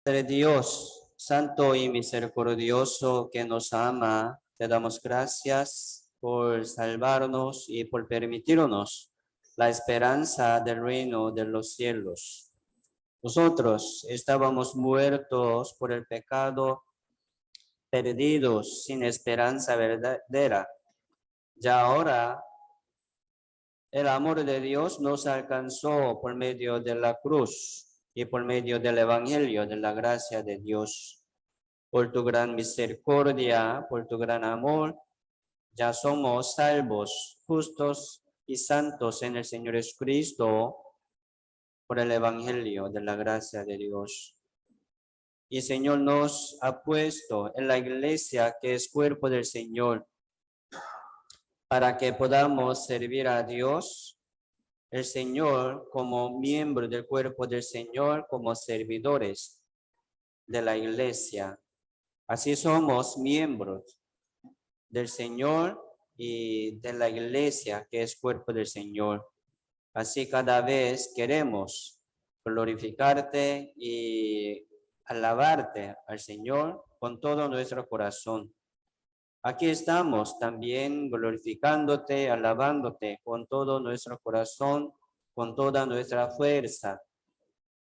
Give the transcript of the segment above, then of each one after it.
Padre Dios, santo y misericordioso que nos ama, te damos gracias por salvarnos y por permitirnos la esperanza del reino de los cielos. Nosotros estábamos muertos por el pecado, perdidos sin esperanza verdadera. Ya ahora el amor de Dios nos alcanzó por medio de la cruz y por medio del Evangelio de la gracia de Dios. Por tu gran misericordia, por tu gran amor, ya somos salvos, justos y santos en el Señor Jesucristo por el Evangelio de la gracia de Dios. Y Señor nos ha puesto en la iglesia que es cuerpo del Señor para que podamos servir a Dios, el Señor, como miembro del cuerpo del Señor, como servidores de la iglesia. Así somos miembros del Señor y de la iglesia que es cuerpo del Señor. Así cada vez queremos glorificarte y alabarte al Señor con todo nuestro corazón. Aquí estamos también glorificándote, alabándote con todo nuestro corazón, con toda nuestra fuerza.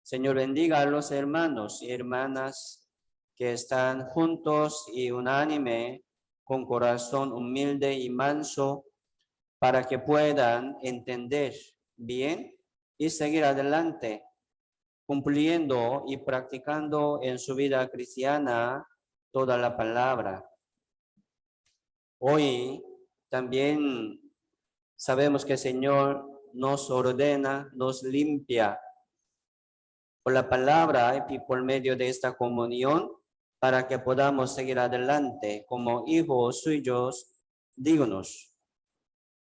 Señor, bendiga a los hermanos y hermanas que están juntos y unánime, con corazón humilde y manso, para que puedan entender bien y seguir adelante, cumpliendo y practicando en su vida cristiana toda la palabra. Hoy también sabemos que el Señor nos ordena, nos limpia por la palabra y por medio de esta comunión para que podamos seguir adelante como hijos suyos dignos.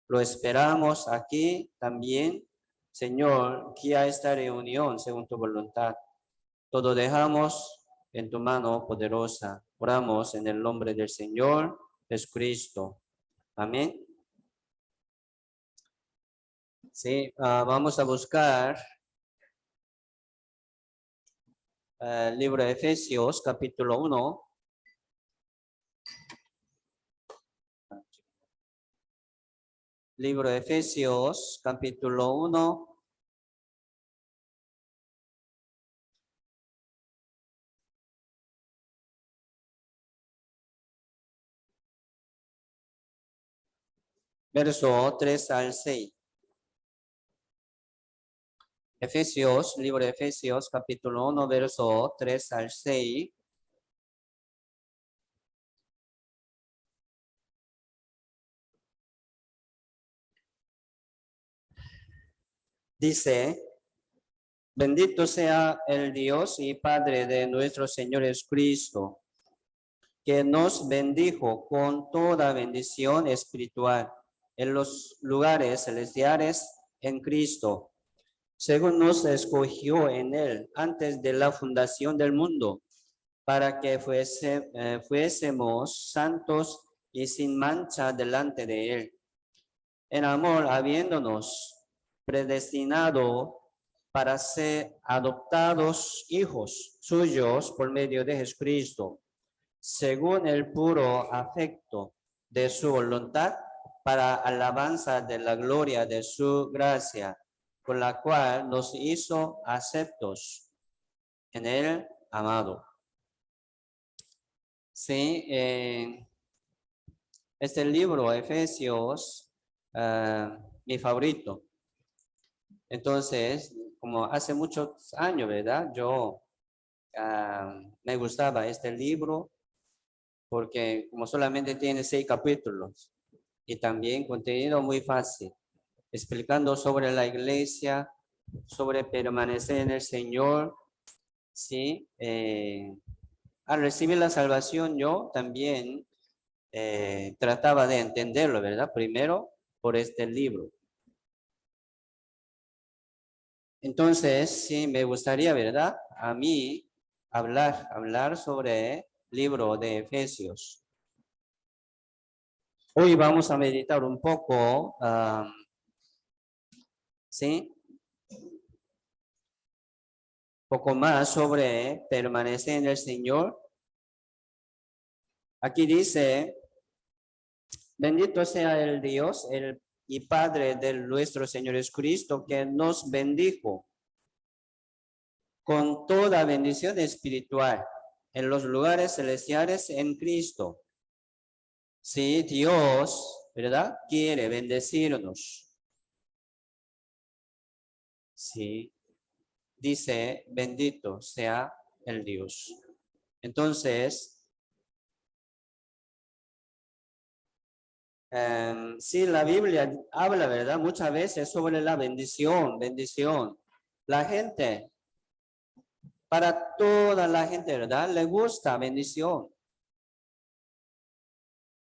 Lo esperamos aquí también, Señor, guía esta reunión según tu voluntad. Todo dejamos en tu mano poderosa. Oramos en el nombre del Señor Jesucristo. Amén. Sí, vamos a buscar el libro de Efesios, capítulo 1. Libro de Efesios, capítulo 1. Verso 3 al 6. Efesios, libro de Efesios, capítulo 1, verso 3 al 6. Dice: bendito sea el Dios y Padre de nuestro Señor Jesucristo, que nos bendijo con toda bendición espiritual en los lugares celestiales en Cristo, según nos escogió en él antes de la fundación del mundo, para que fuésemos santos y sin mancha delante de él. En amor, habiéndonos predestinado para ser adoptados hijos suyos por medio de Jesucristo, según el puro afecto de su voluntad, para alabanza de la gloria de su gracia, con la cual nos hizo aceptos en el amado. Sí, este libro, Efesios, mi favorito. Entonces, como hace muchos años, ¿verdad? Yo me gustaba este libro porque como solamente tiene 6 capítulos y también contenido muy fácil, explicando sobre la iglesia, sobre permanecer en el Señor, ¿sí? Al recibir la salvación yo también trataba de entenderlo, ¿verdad? Primero por este libro. Entonces, sí, me gustaría, ¿verdad? A mí hablar sobre el libro de Efesios. Hoy vamos a meditar un poco, ¿sí? Poco más sobre permanecer en el Señor. Aquí dice, bendito sea el Dios y Padre de nuestro Señor Jesucristo, que nos bendijo con toda bendición espiritual en los lugares celestiales en Cristo. Sí, Dios, ¿verdad? Quiere bendecirnos. Sí, dice, bendito sea el Dios. Entonces, sí, la Biblia habla, ¿verdad? Muchas veces sobre la bendición, bendición. La gente, para toda la gente, ¿verdad? Le gusta bendición.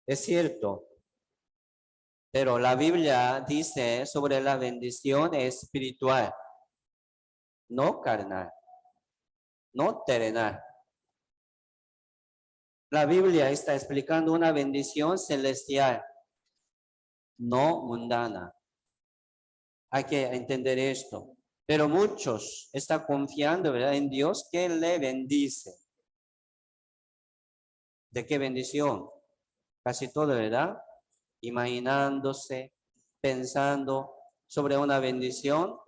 Es cierto. Pero la Biblia dice sobre la bendición espiritual, no carnal, no terrenal. La Biblia está explicando una bendición celestial, no mundana. Hay que entender esto. Pero muchos están confiando, ¿verdad?, en Dios que le bendice. ¿De qué bendición? Casi todo, ¿verdad? Imaginándose, pensando sobre una bendición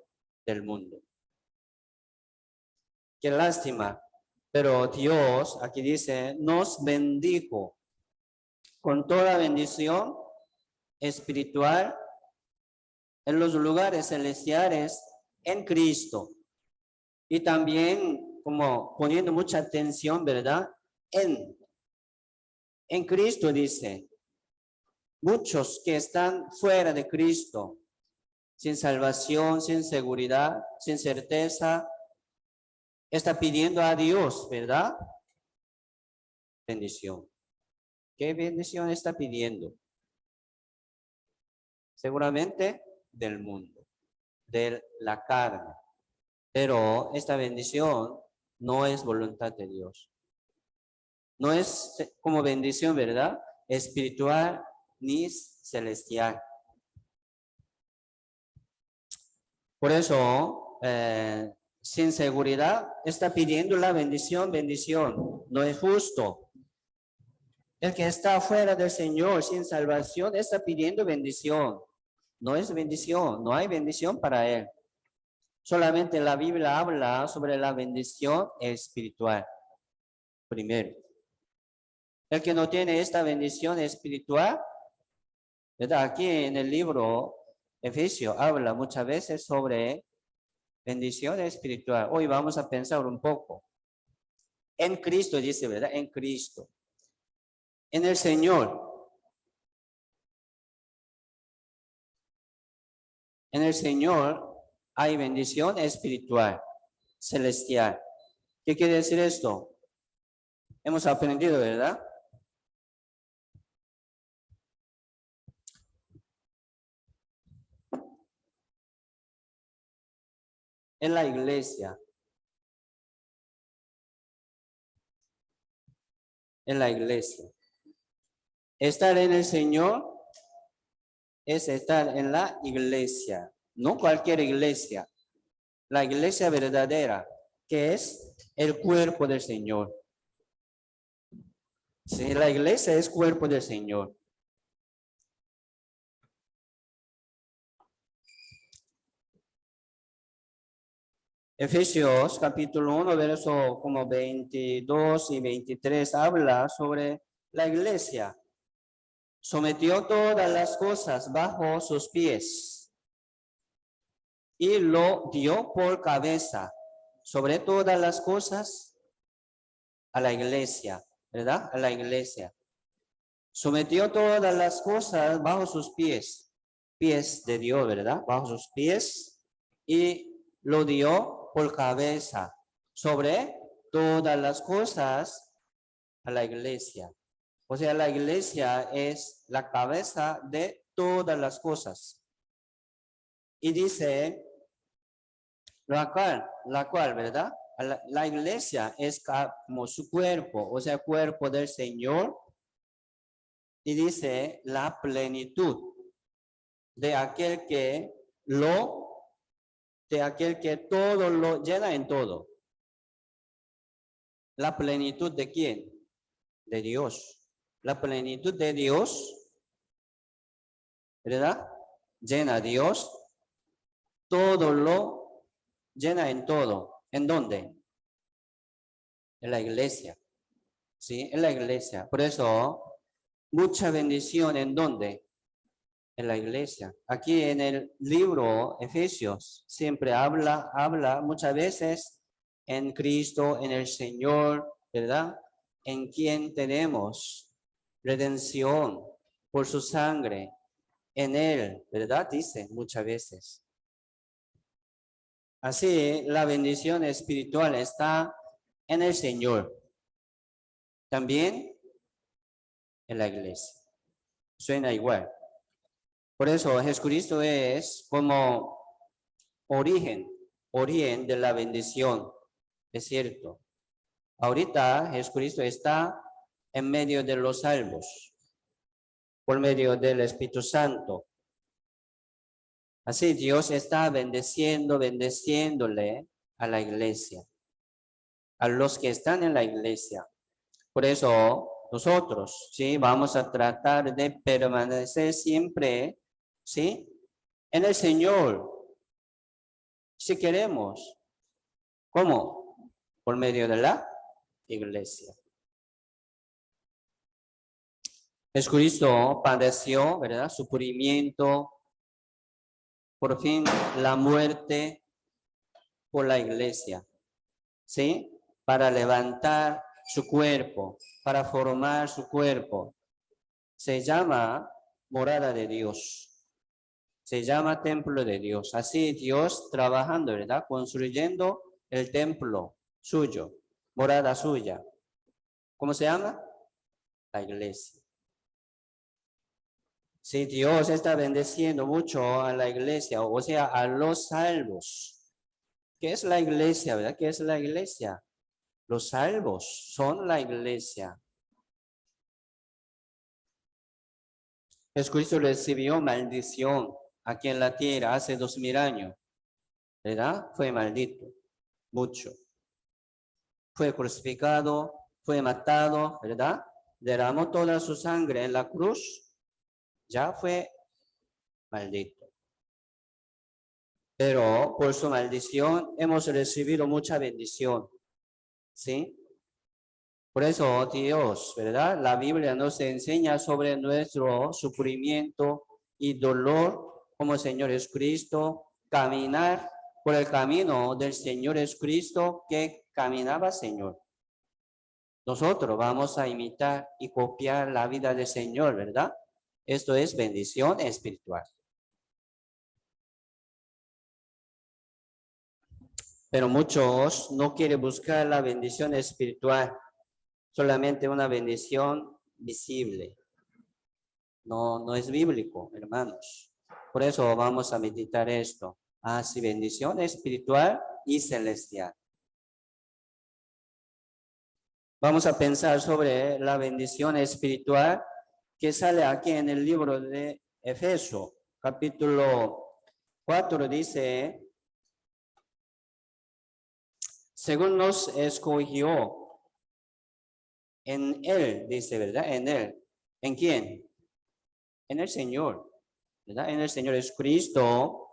del mundo. Qué lástima. Pero Dios, aquí dice, nos bendijo con toda bendición espiritual en los lugares celestiales en Cristo. Y también como poniendo mucha atención, ¿verdad? En Cristo dice, muchos que están fuera de Cristo, sin salvación, sin seguridad, sin certeza, está pidiendo a Dios, ¿verdad? Bendición. ¿Qué bendición está pidiendo? Seguramente del mundo, de la carne. Pero esta bendición no es voluntad de Dios. No es como bendición, ¿verdad? Espiritual ni celestial. Por eso, sin seguridad, está pidiendo la bendición, bendición. No es justo. El que está fuera del Señor sin salvación está pidiendo bendición. No es bendición, no hay bendición para él. Solamente la Biblia habla sobre la bendición espiritual. Primero, el que no tiene esta bendición espiritual, ¿verdad? Aquí en el libro Efesios habla muchas veces sobre bendición espiritual. Hoy vamos a pensar un poco. En Cristo dice, ¿verdad? En Cristo. En el Señor. En el Señor hay bendición espiritual, celestial. ¿Qué quiere decir esto? Hemos aprendido, ¿verdad? En la iglesia. En la iglesia. Estar en el Señor es estar en la iglesia, no cualquier iglesia. La iglesia verdadera, que es el cuerpo del Señor. Sí, la iglesia es cuerpo del Señor. Efesios capítulo 1, verso como 22 y 23 habla sobre la iglesia. Sometió todas las cosas bajo sus pies y lo dio por cabeza sobre todas las cosas a la iglesia, ¿verdad? A la iglesia. Sometió todas las cosas bajo sus pies de Dios, ¿verdad? Bajo sus pies y lo dio por cabeza sobre todas las cosas a la iglesia. O sea, la iglesia es la cabeza de todas las cosas. Y dice, la cual, ¿verdad? La iglesia es como su cuerpo, o sea, cuerpo del Señor. Y dice, la plenitud de aquel que todo lo llena en todo. ¿La plenitud de quién? De Dios. La plenitud de Dios, ¿verdad? Llena a Dios, todo lo llena en todo. ¿En dónde? En la iglesia. ¿Sí? En la iglesia. Por eso, mucha bendición ¿en dónde? En la iglesia. Aquí en el libro Efesios siempre habla muchas veces en Cristo, en el Señor, ¿verdad? En quien tenemos redención por su sangre, en Él, ¿verdad? Dice muchas veces. Así, la bendición espiritual está en el Señor. También en la iglesia. Suena igual. Por eso Jesucristo es como origen de la bendición. Es cierto. Ahorita Jesucristo está en medio de los salvos, por medio del Espíritu Santo. Así Dios está bendeciéndole a la iglesia, a los que están en la iglesia. Por eso nosotros, ¿sí? Vamos a tratar de permanecer siempre, ¿sí? En el Señor, si queremos. ¿Cómo? Por medio de la iglesia. Jesucristo padeció, ¿verdad? Sufrimiento, por fin la muerte por la iglesia, ¿sí? Para levantar su cuerpo, para formar su cuerpo. Se llama morada de Dios. Se llama templo de Dios. Así Dios trabajando, ¿verdad? Construyendo el templo suyo, morada suya. ¿Cómo se llama? La iglesia. Si Dios está bendeciendo mucho a la iglesia, o sea, a los salvos. ¿Qué es la iglesia, verdad? ¿Qué es la iglesia? Los salvos son la iglesia. Jesucristo recibió maldición aquí en la tierra hace 2000 años, ¿verdad? Fue maldito, mucho. Fue crucificado, fue matado, ¿verdad? Derramó toda su sangre en la cruz, ya fue maldito. Pero por su maldición hemos recibido mucha bendición, ¿sí? Por eso Dios, ¿verdad? La Biblia nos enseña sobre nuestro sufrimiento y dolor como Señor Jesucristo, caminar por el camino del Señor Jesucristo que caminaba Señor. Nosotros vamos a imitar y copiar la vida del Señor, ¿verdad? Esto es bendición espiritual. Pero muchos no quieren buscar la bendición espiritual, solamente una bendición visible. No es bíblico, hermanos. Por eso vamos a meditar esto. Así, bendición espiritual y celestial. Vamos a pensar sobre la bendición espiritual que sale aquí en el libro de Efesios, capítulo 4, dice, según nos escogió en Él, dice, ¿verdad? En Él. ¿En quién? En el Señor, ¿verdad? En el Señor Jesucristo,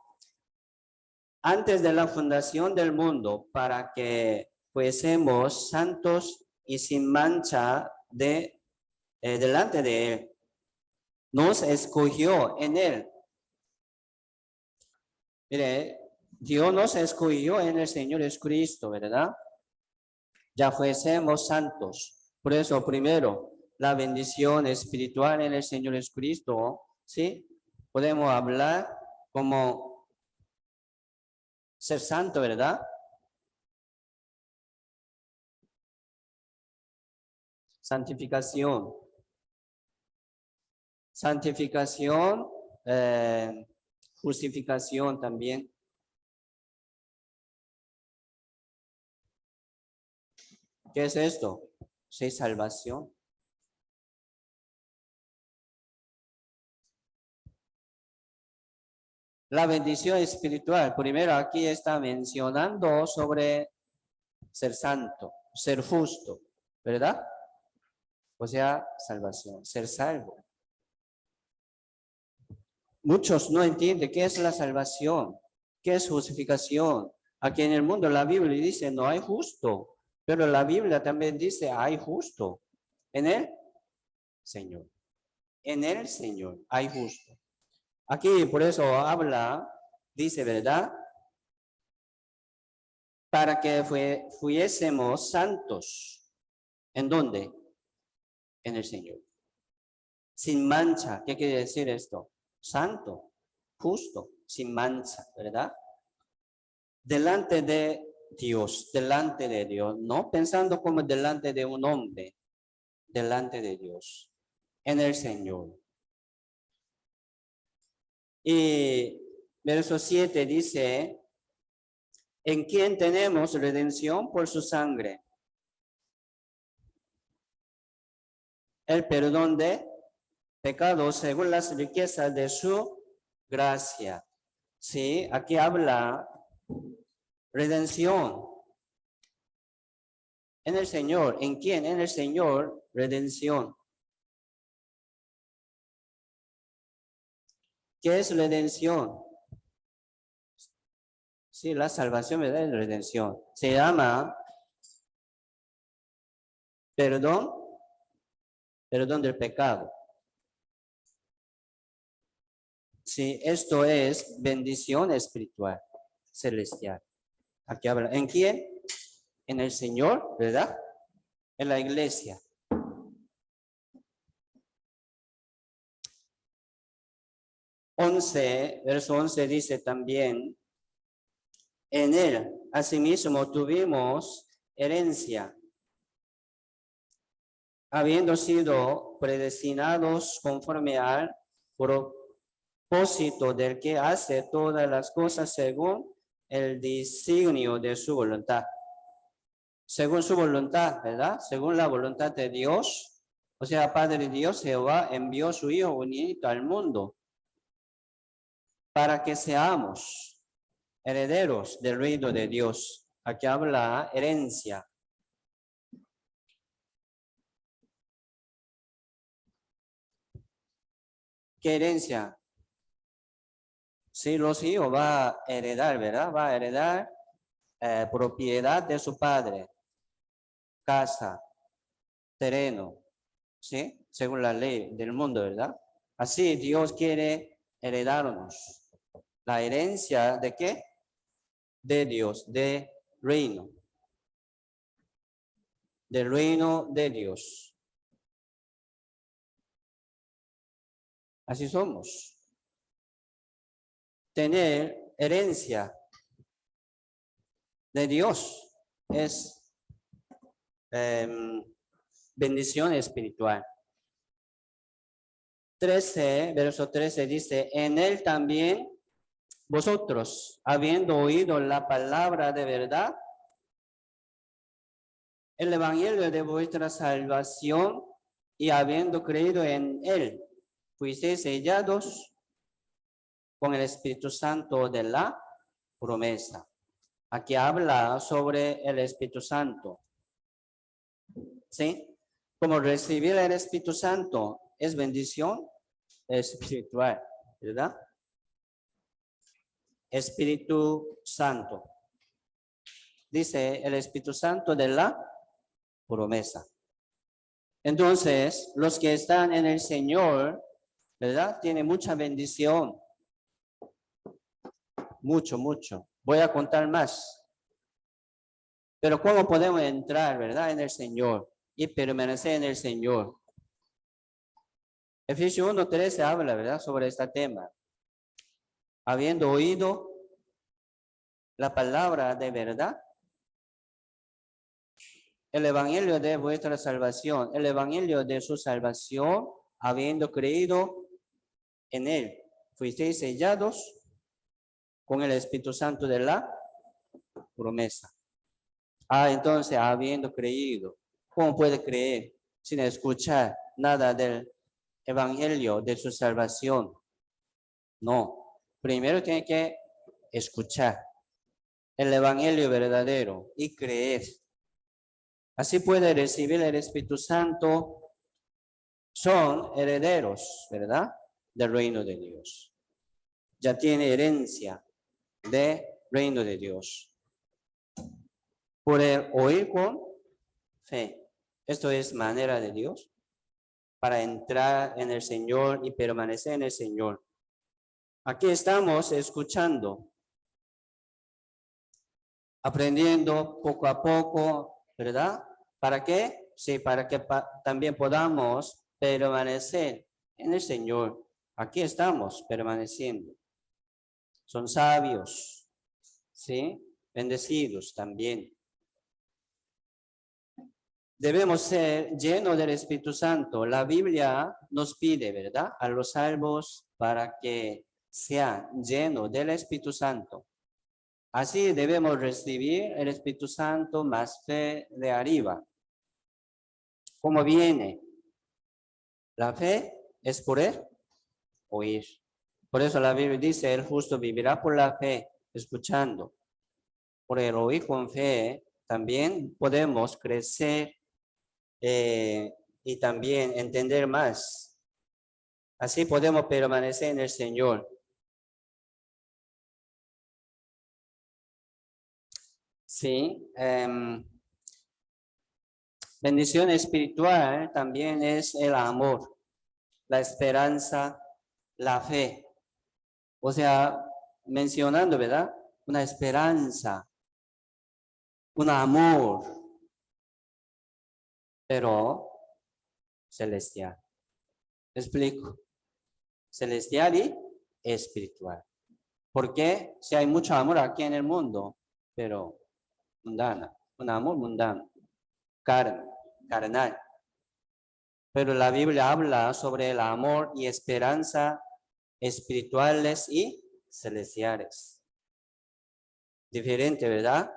antes de la fundación del mundo, para que fuésemos santos y sin mancha delante de Él. Nos escogió en Él. Mire, Dios nos escogió en el Señor Jesucristo, ¿verdad? Ya fuésemos santos. Por eso, primero, la bendición espiritual en el Señor Jesucristo, ¿sí? Podemos hablar como ser santo, ¿verdad? Santificación. Santificación, justificación también. ¿Qué es esto? Sí, salvación. La bendición espiritual, primero aquí está mencionando sobre ser santo, ser justo, ¿verdad? O sea, salvación, ser salvo. Muchos no entienden qué es la salvación, qué es justificación. Aquí en el mundo la Biblia dice no hay justo, pero la Biblia también dice hay justo en el Señor. En el Señor hay justo. Aquí por eso habla, dice, ¿verdad? Para que fuésemos santos. ¿En dónde? En el Señor. Sin mancha. ¿Qué quiere decir esto? Santo, justo, sin mancha, ¿verdad? Delante de Dios, no pensando como delante de un hombre, delante de Dios, en el Señor. Y verso 7 dice, en quien tenemos redención por su sangre, el perdón de pecados según las riquezas de su gracia. Sí, aquí habla redención en el Señor. ¿En quién? En el Señor, redención. ¿Qué es redención? Sí, la salvación, ¿verdad? Es redención. Se llama perdón del pecado. Sí, esto es bendición espiritual, celestial. Aquí habla. ¿En quién? En el Señor, ¿verdad? En la iglesia. Verso 11 dice también, en él, asimismo, tuvimos herencia, habiendo sido predestinados conforme al propósito del que hace todas las cosas según el designio de su voluntad. Según su voluntad, ¿verdad? Según la voluntad de Dios. O sea, Padre Dios, Jehová envió su Hijo unito al mundo para que seamos herederos del reino de Dios. Aquí habla herencia. ¿Qué herencia? Sí, los hijos va a heredar, ¿verdad? Va a heredar propiedad de su padre, casa, terreno, ¿sí? Según la ley del mundo, ¿verdad? Así Dios quiere heredarnos. La herencia de qué? De Dios, de reino. Del reino de Dios. Así somos. Tener herencia de Dios es bendición espiritual. 13, verso 13 dice, en él también vosotros, habiendo oído la palabra de verdad, el evangelio de vuestra salvación, y habiendo creído en él, fuisteis sellados con el Espíritu Santo de la promesa. Aquí habla sobre el Espíritu Santo. ¿Sí? Como recibir el Espíritu Santo es bendición espiritual, ¿verdad? Espíritu Santo. Dice el Espíritu Santo de la promesa. Entonces, los que están en el Señor, ¿verdad? Tienen mucha bendición. Mucho, mucho. Voy a contar más. Pero ¿cómo podemos entrar, verdad, en el Señor y permanecer en el Señor? Efesios 1:13 habla, ¿verdad?, sobre este tema. Habiendo oído la palabra de verdad, el evangelio de vuestra salvación, el evangelio de su salvación, habiendo creído en él, fuisteis sellados con el Espíritu Santo de la promesa. Entonces, habiendo creído, ¿cómo puede creer sin escuchar nada del evangelio de su salvación? No, primero tiene que escuchar el evangelio verdadero y creer. Así puede recibir el Espíritu Santo, son herederos, ¿verdad? Del reino de Dios. Ya tiene herencia del reino de Dios. Por el oír con fe. Esto es manera de Dios para entrar en el Señor y permanecer en el Señor. Aquí estamos escuchando, aprendiendo poco a poco, ¿verdad? ¿Para qué? Sí, para que también podamos permanecer en el Señor. Aquí estamos permaneciendo. Son sabios, ¿sí? Bendecidos también. Debemos ser llenos del Espíritu Santo. La Biblia nos pide, ¿verdad? A los salvos para que sean llenos del Espíritu Santo. Así debemos recibir el Espíritu Santo más fe de arriba. ¿Cómo viene? La fe es por el oír. Por eso la Biblia dice, el justo vivirá por la fe, escuchando. Por el oír con fe también podemos crecer y también entender más. Así podemos permanecer en el Señor. Sí. Bendición espiritual también es el amor, la esperanza, la fe. O sea, mencionando, ¿verdad? Una esperanza, un amor, pero celestial. Explico. Celestial y espiritual. Porque si hay mucho amor aquí en el mundo, pero mundana, un amor mundano, carnal. Pero la Biblia habla sobre el amor y esperanza espirituales y celestiales. Diferente, ¿verdad?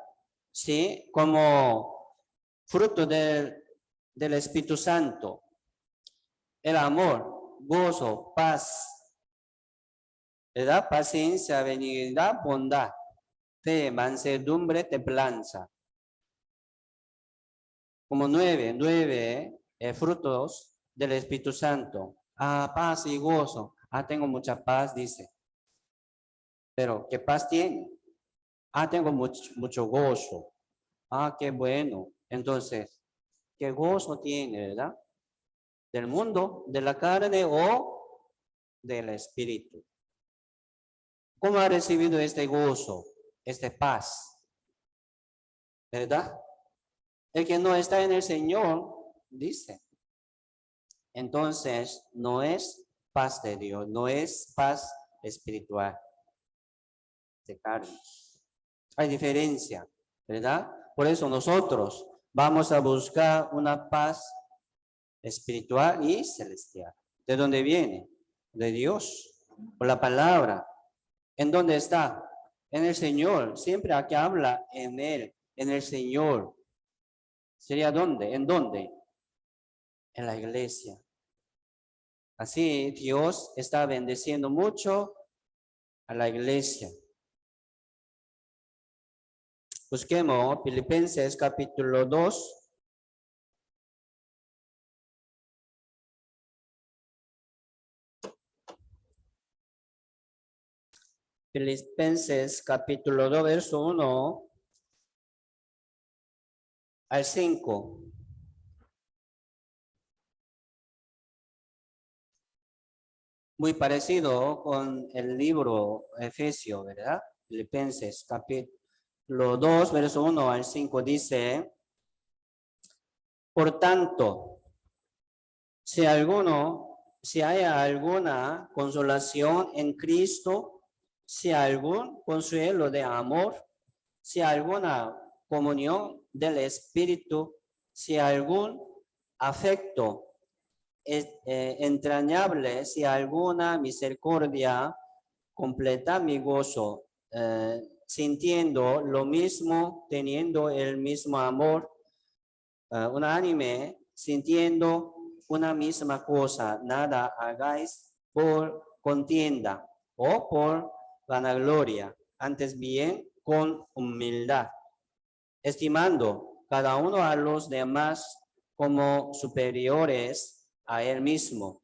Sí, como fruto del Espíritu Santo. El amor, gozo, paz, ¿verdad? Paciencia, benignidad, bondad, fe, mansedumbre, templanza. Como nueve frutos del Espíritu Santo. Paz y gozo. Tengo mucha paz, dice. Pero, ¿qué paz tiene? Tengo mucho gozo. Qué bueno. Entonces, ¿qué gozo tiene, verdad? ¿Del mundo, de la carne o del espíritu? ¿Cómo ha recibido este gozo, esta paz? ¿Verdad? El que no está en el Señor, dice. Entonces, no es paz de Dios, no es paz espiritual de carne. Hay diferencia, ¿verdad? Por eso nosotros vamos a buscar una paz espiritual y celestial. ¿De dónde viene? De Dios, por la palabra. ¿En dónde está? En el Señor. Siempre aquí habla en Él, en el Señor. ¿Sería dónde? ¿En dónde? En la iglesia. Así Dios está bendeciendo mucho a la iglesia. Busquemos Filipenses capítulo 2. Filipenses capítulo 2, verso 1 al 5. Muy parecido con el libro Efesios, ¿verdad? Filipenses capítulo 2, verso 1 al 5 dice, por tanto, si hay alguna consolación en Cristo, si algún consuelo de amor, si alguna comunión del Espíritu, si algún afecto entrañable, si alguna misericordia, completa mi gozo, sintiendo lo mismo, teniendo el mismo amor, unánime, sintiendo una misma cosa, nada hagáis por contienda o por vanagloria, antes bien con humildad, estimando cada uno a los demás como superiores a él mismo,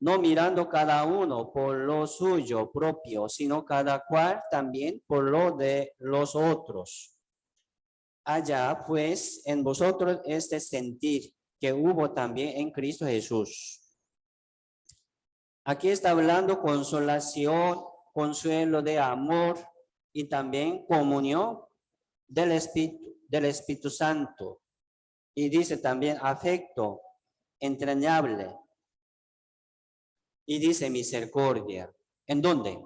no mirando cada uno por lo suyo propio, sino cada cual también por lo de los otros. Haya pues en vosotros este sentir que hubo también en Cristo Jesús. Aquí está hablando consolación, consuelo de amor y también comunión del Espíritu Santo. Y dice también afecto entrañable. Y dice misericordia. ¿En dónde?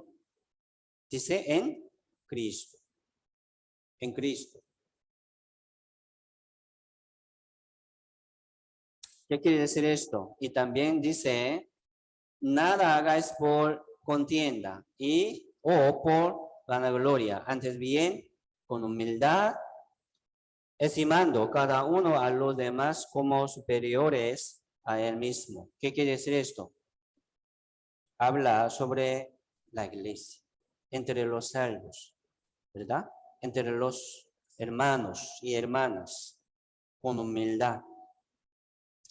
Dice en Cristo. En Cristo. ¿Qué quiere decir esto? Y también dice, nada hagáis por contienda o por vanagloria, antes bien con humildad, estimando cada uno a los demás como superiores a él mismo. ¿Qué quiere decir esto? Habla sobre la iglesia, entre los salvos, ¿verdad? Entre los hermanos y hermanas, con humildad.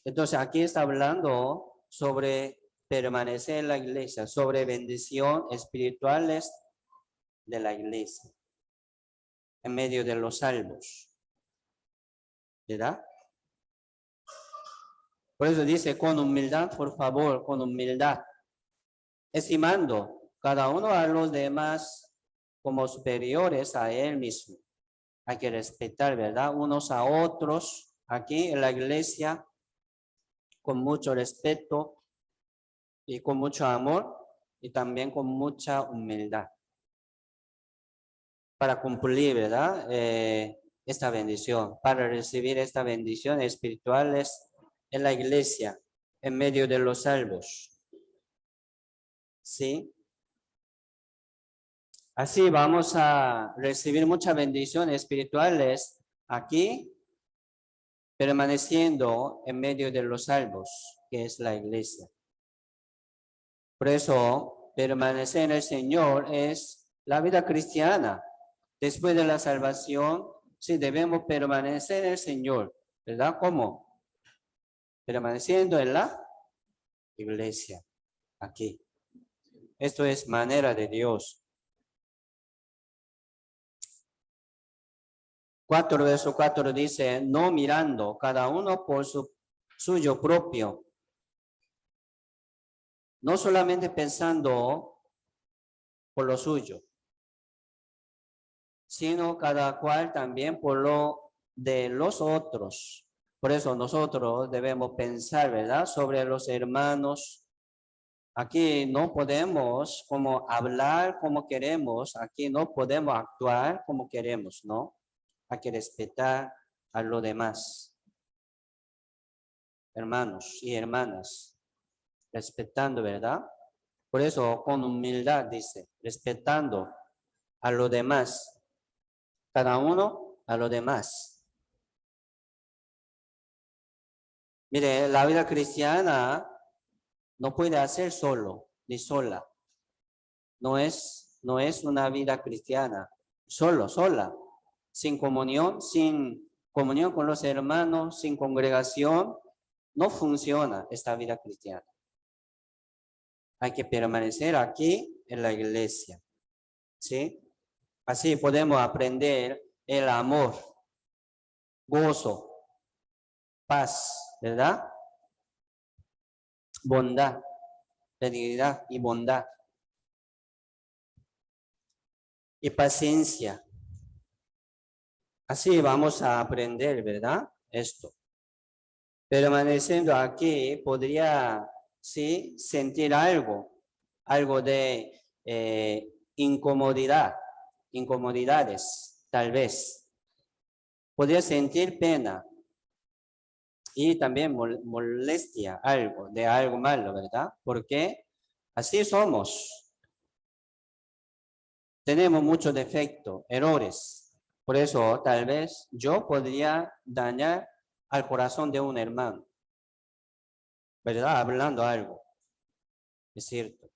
Entonces aquí está hablando sobre permanecer en la iglesia, sobre bendición espirituales de la iglesia, en medio de los salvos, ¿verdad? Por eso dice, con humildad, por favor, con humildad, estimando cada uno a los demás como superiores a él mismo. Hay que respetar, ¿verdad? Unos a otros aquí en la iglesia, con mucho respeto y con mucho amor y también con mucha humildad para cumplir, ¿verdad? Esta bendición, para recibir esta bendición espirituales en la iglesia, en medio de los salvos. ¿Sí? Así vamos a recibir muchas bendiciones espirituales aquí, permaneciendo en medio de los salvos, que es la iglesia. Por eso, permanecer en el Señor es la vida cristiana. Después de la salvación, sí debemos permanecer en el Señor, ¿verdad? ¿Cómo? Permaneciendo en la iglesia, aquí. Esto es manera de Dios. 4, verso 4 dice, no mirando cada uno por suyo propio, no solamente pensando por lo suyo, sino cada cual también por lo de los otros. Por eso nosotros debemos pensar, ¿verdad? Sobre los hermanos. Aquí no podemos como hablar como queremos, aquí no podemos actuar como queremos, ¿no? Hay que respetar a los demás. Hermanos y hermanas, respetando, ¿verdad? Por eso con humildad dice, respetando a los demás, cada uno a los demás. Mire, la vida cristiana no puede hacer solo ni sola. No es una vida cristiana sola, sin comunión con los hermanos, sin congregación, no funciona esta vida cristiana. Hay que permanecer aquí en la iglesia, ¿sí? Así podemos aprender el amor, gozo, paz, ¿verdad? Bondad, benignidad y bondad. Y paciencia. Así vamos a aprender, ¿verdad? Esto. Permaneciendo aquí podría, sí, sentir algo de incomodidades, tal vez. Podría sentir pena y también molestia, de algo malo, ¿verdad? Porque así somos. Tenemos muchos defectos, errores. Por eso, tal vez yo podría dañar al corazón de un hermano, ¿verdad? Hablando algo. Es cierto.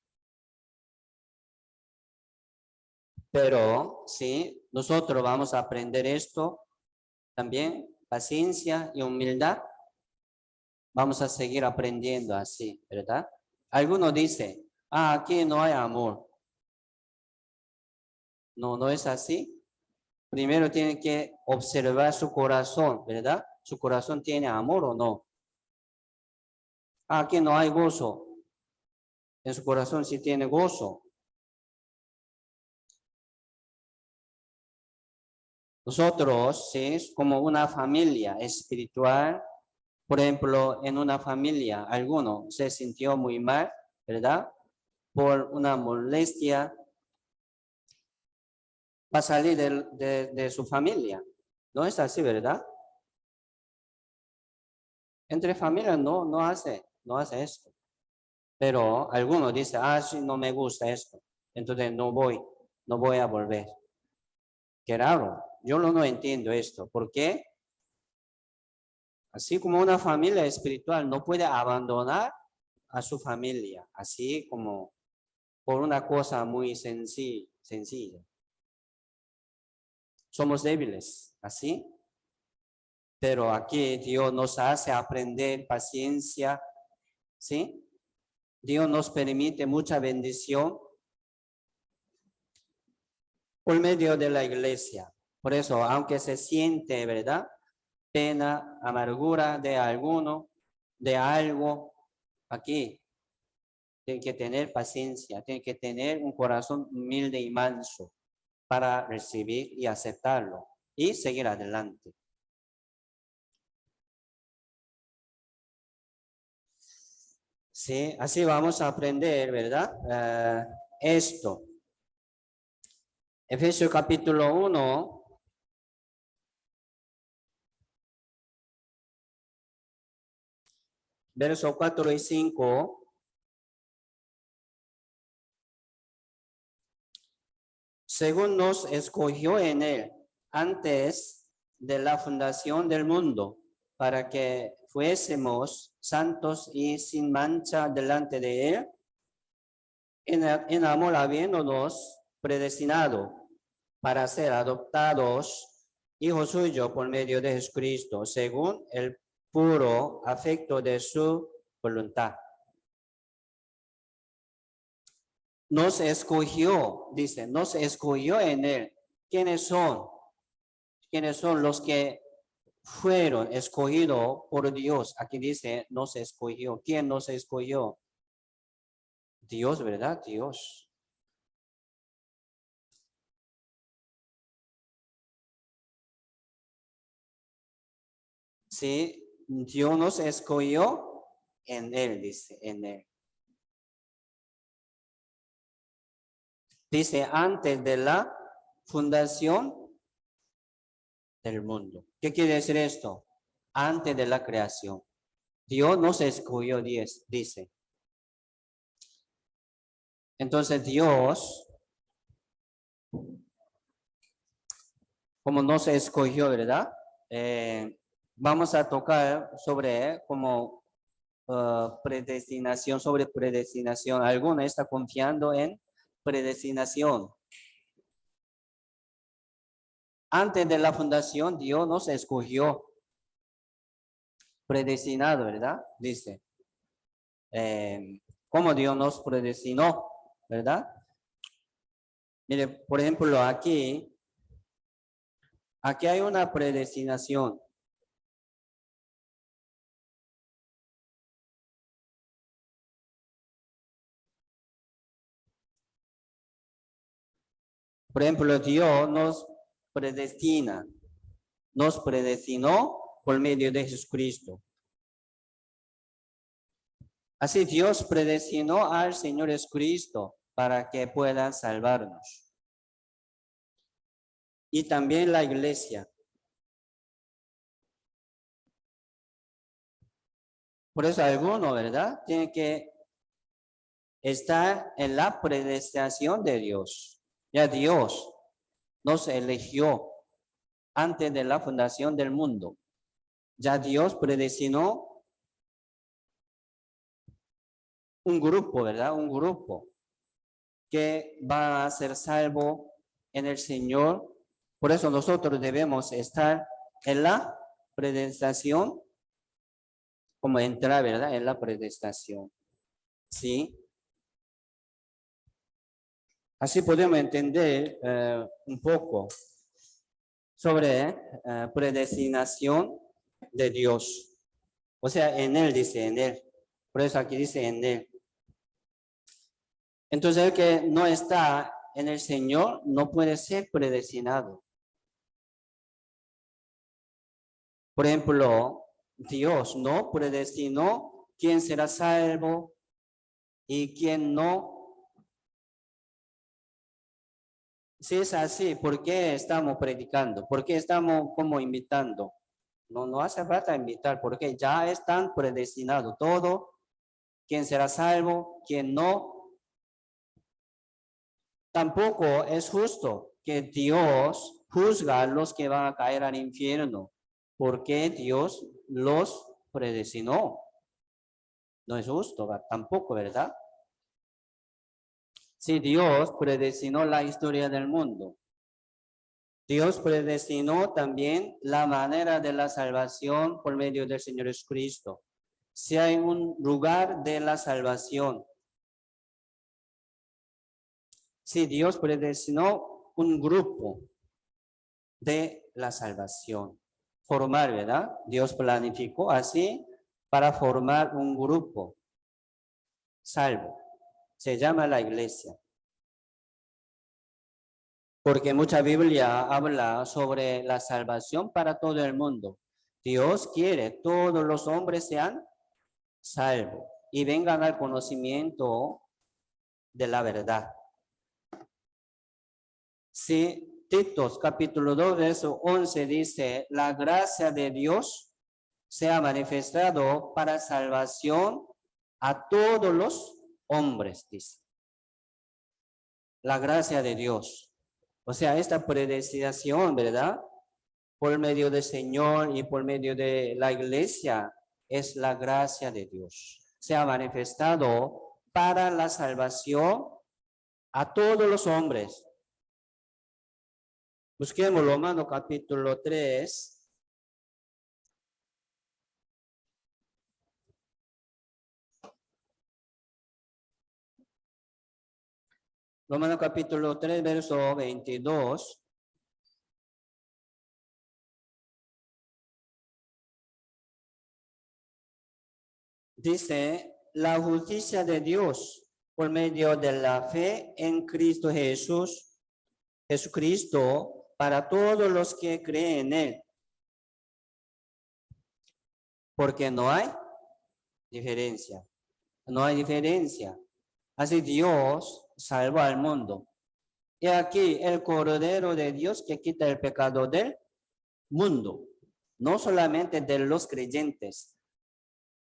Pero, sí, nosotros vamos a aprender esto también paciencia y humildad, vamos a seguir aprendiendo así, ¿verdad? Algunos dicen, aquí no hay amor. No, no es así. Primero tienen que observar su corazón, ¿verdad? ¿Su corazón tiene amor o no? Aquí no hay gozo. En su corazón sí tiene gozo. Nosotros, sí, es como una familia espiritual. Por ejemplo, en una familia, alguno se sintió muy mal, ¿verdad? Por una molestia, va a salir de su familia. No es así, ¿verdad? Entre familias no hace esto. Pero algunos dicen, sí, no me gusta esto. Entonces no voy a volver. Qué raro. Yo no entiendo esto. ¿Por qué? Así como una familia espiritual no puede abandonar a su familia, así como por una cosa muy sencilla. Somos débiles, así. Pero aquí Dios nos hace aprender paciencia, ¿sí? Dios nos permite mucha bendición por medio de la iglesia. Por eso, aunque se siente, ¿verdad? Pena, amargura de alguno, de algo, aquí tiene que tener paciencia, tiene que tener un corazón humilde y manso para recibir y aceptarlo y seguir adelante. Sí, así vamos a aprender, ¿verdad? Esto. Efesios capítulo 1. Versos 4 y 5. Según nos escogió en él antes de la fundación del mundo, para que fuésemos santos y sin mancha delante de él, en amor habiéndonos predestinado para ser adoptados hijos suyos por medio de Jesucristo, según el puro afecto de su voluntad. Nos escogió, dice, nos escogió en él. ¿Quiénes son? ¿Quiénes son los que fueron escogidos por Dios? Aquí dice, nos escogió. ¿Quién nos escogió? Dios, ¿verdad? Dios. Sí, Dios nos escogió en él, dice, en él. Dice, antes de la fundación del mundo. ¿Qué quiere decir esto? Antes de la creación. Dios nos escogió, dice. Entonces Dios, como nos escogió, ¿verdad? Vamos a tocar sobre como predestinación, sobre predestinación. ¿Alguno está confiando en predestinación? Antes de la fundación, Dios nos escogió. Predestinado, ¿verdad? Dice. ¿Cómo Dios nos predestinó? ¿Verdad? Mire, por ejemplo, aquí hay una predestinación. Por ejemplo, Dios nos predestinó por medio de Jesucristo. Así Dios predestinó al Señor Jesucristo para que pueda salvarnos. Y también la iglesia. Por eso alguno, ¿verdad? Tiene que estar en la predestinación de Dios. Ya Dios nos eligió antes de la fundación del mundo. Ya Dios predestinó un grupo, ¿verdad? Un grupo que va a ser salvo en el Señor. Por eso nosotros debemos estar en la predestinación, como entrar, ¿verdad? En la predestinación. ¿Sí? Así podemos entender un poco sobre predestinación de Dios. O sea, en Él dice, en Él. Por eso aquí dice en Él. Entonces, el que no está en el Señor no puede ser predestinado. Por ejemplo, Dios no predestinó quién será salvo y quién no. Si es así, ¿por qué estamos predicando? ¿Por qué estamos como invitando? No hace falta invitar, porque ya están predestinados todo. ¿Quién será salvo? ¿Quién no? Tampoco es justo que Dios juzga a los que van a caer al infierno, porque Dios los predestinó. No es justo, tampoco, ¿verdad? Si Dios predestinó la historia del mundo, Dios predestinó también la manera de la salvación por medio del Señor Jesucristo. Si hay un lugar de la salvación, si Dios predestinó un grupo de la salvación, formar, ¿verdad? Dios planificó así para formar un grupo salvo. Se llama la iglesia. Porque mucha Biblia habla sobre la salvación para todo el mundo. Dios quiere que todos los hombres sean salvos y vengan al conocimiento de la verdad. Si Tito capítulo 2, verso 11 dice, la gracia de Dios se ha manifestado para salvación a todos los hombres, dice. La gracia de Dios. O sea, esta predestinación, ¿verdad? Por medio del Señor y por medio de la iglesia, es la gracia de Dios. Se ha manifestado para la salvación a todos los hombres. Busquemos Romanos capítulo 3. Romanos capítulo 3, verso 22. Dice, la justicia de Dios por medio de la fe en Cristo Jesús, Jesucristo, para todos los que creen en Él. Porque no hay diferencia. No hay diferencia. Así Dios salvó al mundo. Y aquí el Cordero de Dios que quita el pecado del mundo. No solamente de los creyentes.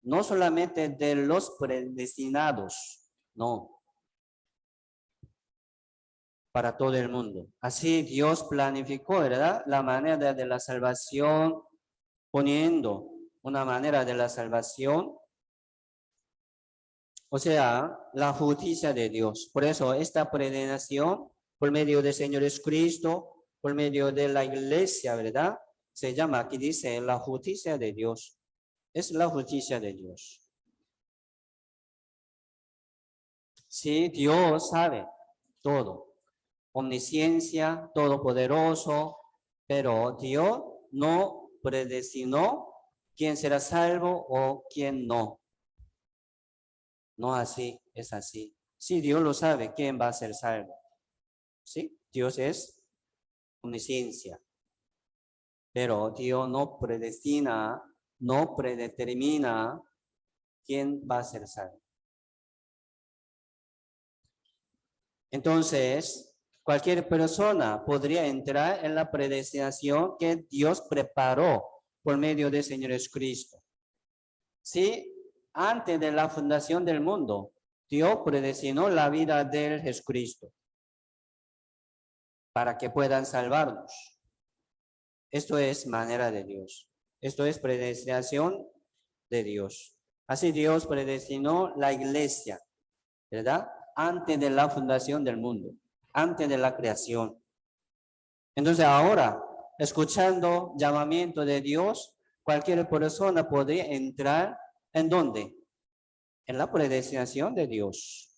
No solamente de los predestinados. No. Para todo el mundo. Así Dios planificó, ¿verdad? La manera de la salvación, poniendo una manera de la salvación, o sea, la justicia de Dios. Por eso esta predestinación, por medio del Señor Jesucristo, por medio de la iglesia, ¿verdad? Se llama, aquí dice, la justicia de Dios. Es la justicia de Dios. Sí, Dios sabe todo. Omnisciencia, todopoderoso, pero Dios no predestinó quién será salvo o quién no. No así, es así. Sí, Dios lo sabe quién va a ser salvo. Sí, Dios es omnisciencia. Pero Dios no predestina, no predetermina quién va a ser salvo. Entonces, cualquier persona podría entrar en la predestinación que Dios preparó por medio del Señor Jesucristo. Sí, antes de la fundación del mundo, Dios predestinó la vida de Jesucristo para que puedan salvarnos. Esto es manera de Dios. Esto es predestinación de Dios. Así Dios predestinó la iglesia, ¿verdad? Antes de la fundación del mundo, antes de la creación. Entonces ahora, escuchando llamamiento de Dios, cualquier persona podría entrar ¿en dónde? En la predestinación de Dios.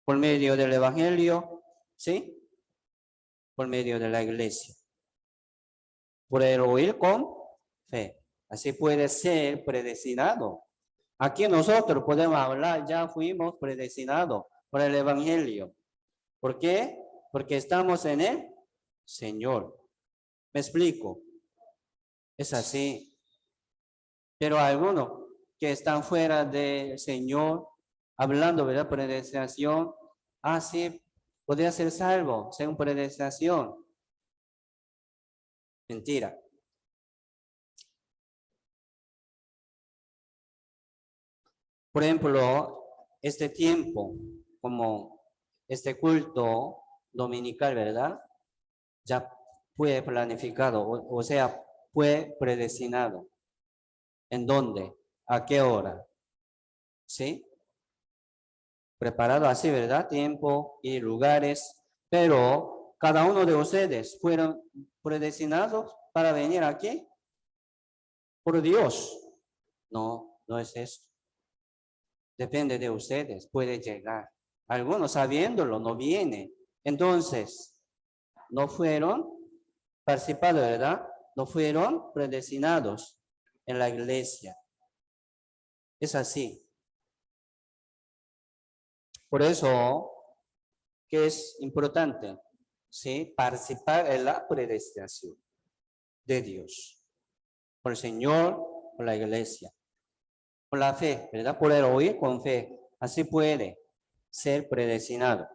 Por medio del Evangelio, ¿sí? Por medio de la iglesia. Por el oír con fe. Así puede ser predestinado. Aquí nosotros podemos hablar, ya fuimos predestinados por el Evangelio. ¿Por qué? Porque estamos en el Señor. ¿Me explico? Es así. Pero algunos que están fuera del Señor, hablando de la predestinación, sí, podría ser salvo, según predestinación. Mentira. Por ejemplo, este tiempo, como este culto dominical, ¿verdad? Ya fue planificado, o sea, fue predestinado. ¿En dónde? ¿A qué hora? ¿Sí? Preparado así, ¿verdad? Tiempo y lugares, pero cada uno de ustedes fueron predestinados para venir aquí por Dios. No, no es esto. Depende de ustedes, puede llegar. Algunos sabiéndolo no vienen. Entonces, no fueron participados, ¿verdad? No fueron predestinados en la iglesia. Es así. Por eso, que es importante, ¿sí? Participar en la predestinación de Dios. Por el Señor, por la iglesia. Por la fe, ¿verdad? Por el oír con fe. Así puede ser predestinado.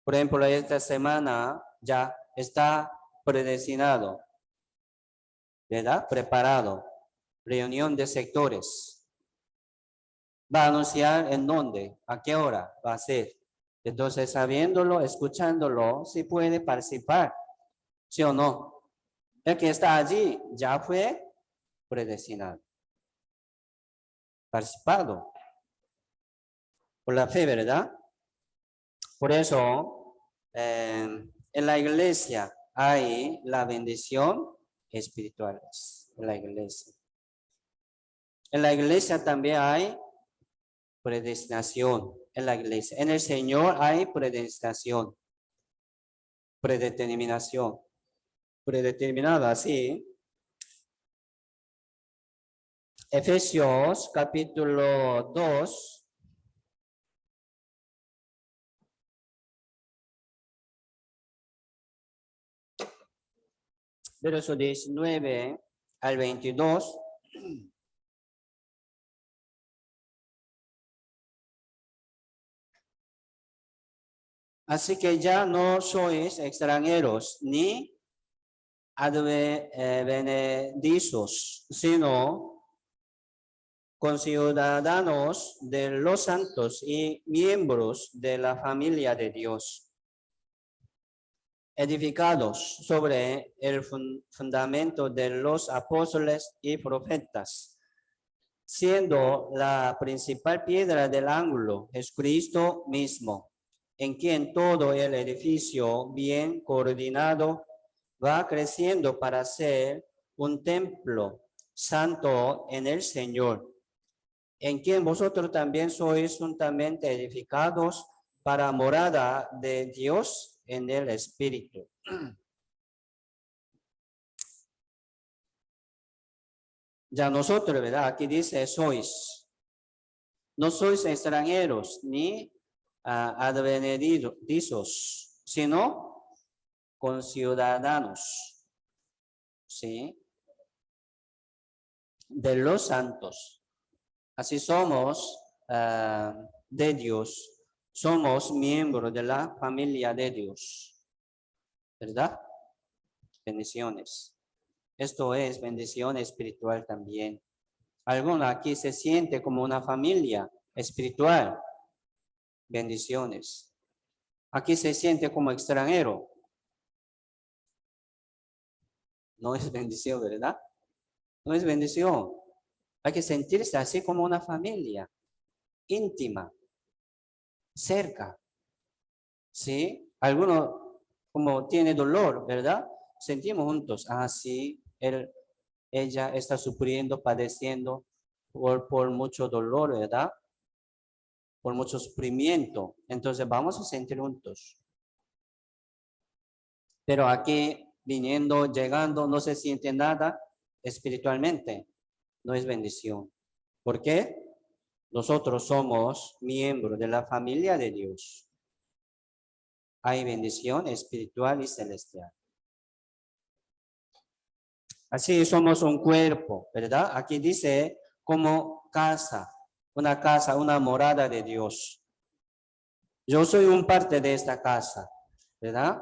Por ejemplo, esta semana ya está predestinado, ¿verdad? Preparado. Reunión de sectores. Va a anunciar en dónde, a qué hora va a ser. Entonces, sabiéndolo, escuchándolo, sí puede participar, ¿sí o no? El que está allí ya fue predestinado. Participado. Por la fe, ¿verdad? Por eso, en la iglesia hay la bendición espiritual. En la iglesia. En la iglesia también hay predestinación. En la iglesia. En el Señor hay predestinación. Predeterminación. Predeterminada, sí. Efesios capítulo 2. Verso 19 al 22. Así que ya no sois extranjeros ni advenedizos, sino conciudadanos de los santos y miembros de la familia de Dios, edificados sobre el fundamento de los apóstoles y profetas, siendo la principal piedra del ángulo Jesucristo mismo, en quien todo el edificio bien coordinado va creciendo para ser un templo santo en el Señor, en quien vosotros también sois juntamente edificados para morada de Dios en el Espíritu. Ya nosotros, ¿verdad? Aquí dice sois. No sois extranjeros ni advenedizos, sino conciudadanos, ¿sí? De los santos. Así somos de Dios, somos miembros de la familia de Dios, ¿verdad? Bendiciones. Esto es bendición espiritual también. Alguno aquí se siente como una familia espiritual. Bendiciones. Aquí se siente como extranjero. No es bendición, ¿verdad? No es bendición. Hay que sentirse así como una familia íntima, cerca. ¿Sí? Alguno como tiene dolor, ¿verdad? Sentimos juntos. Sí, él ella está sufriendo, padeciendo por mucho dolor, ¿verdad? Por mucho sufrimiento. Entonces vamos a sentir juntos. Pero aquí, viniendo, llegando, no se siente nada espiritualmente. No es bendición. ¿Por qué? Nosotros somos miembros de la familia de Dios. Hay bendición espiritual y celestial. Así somos un cuerpo, ¿verdad? Aquí dice como casa, una morada de Dios. Yo soy un parte de esta casa, ¿verdad?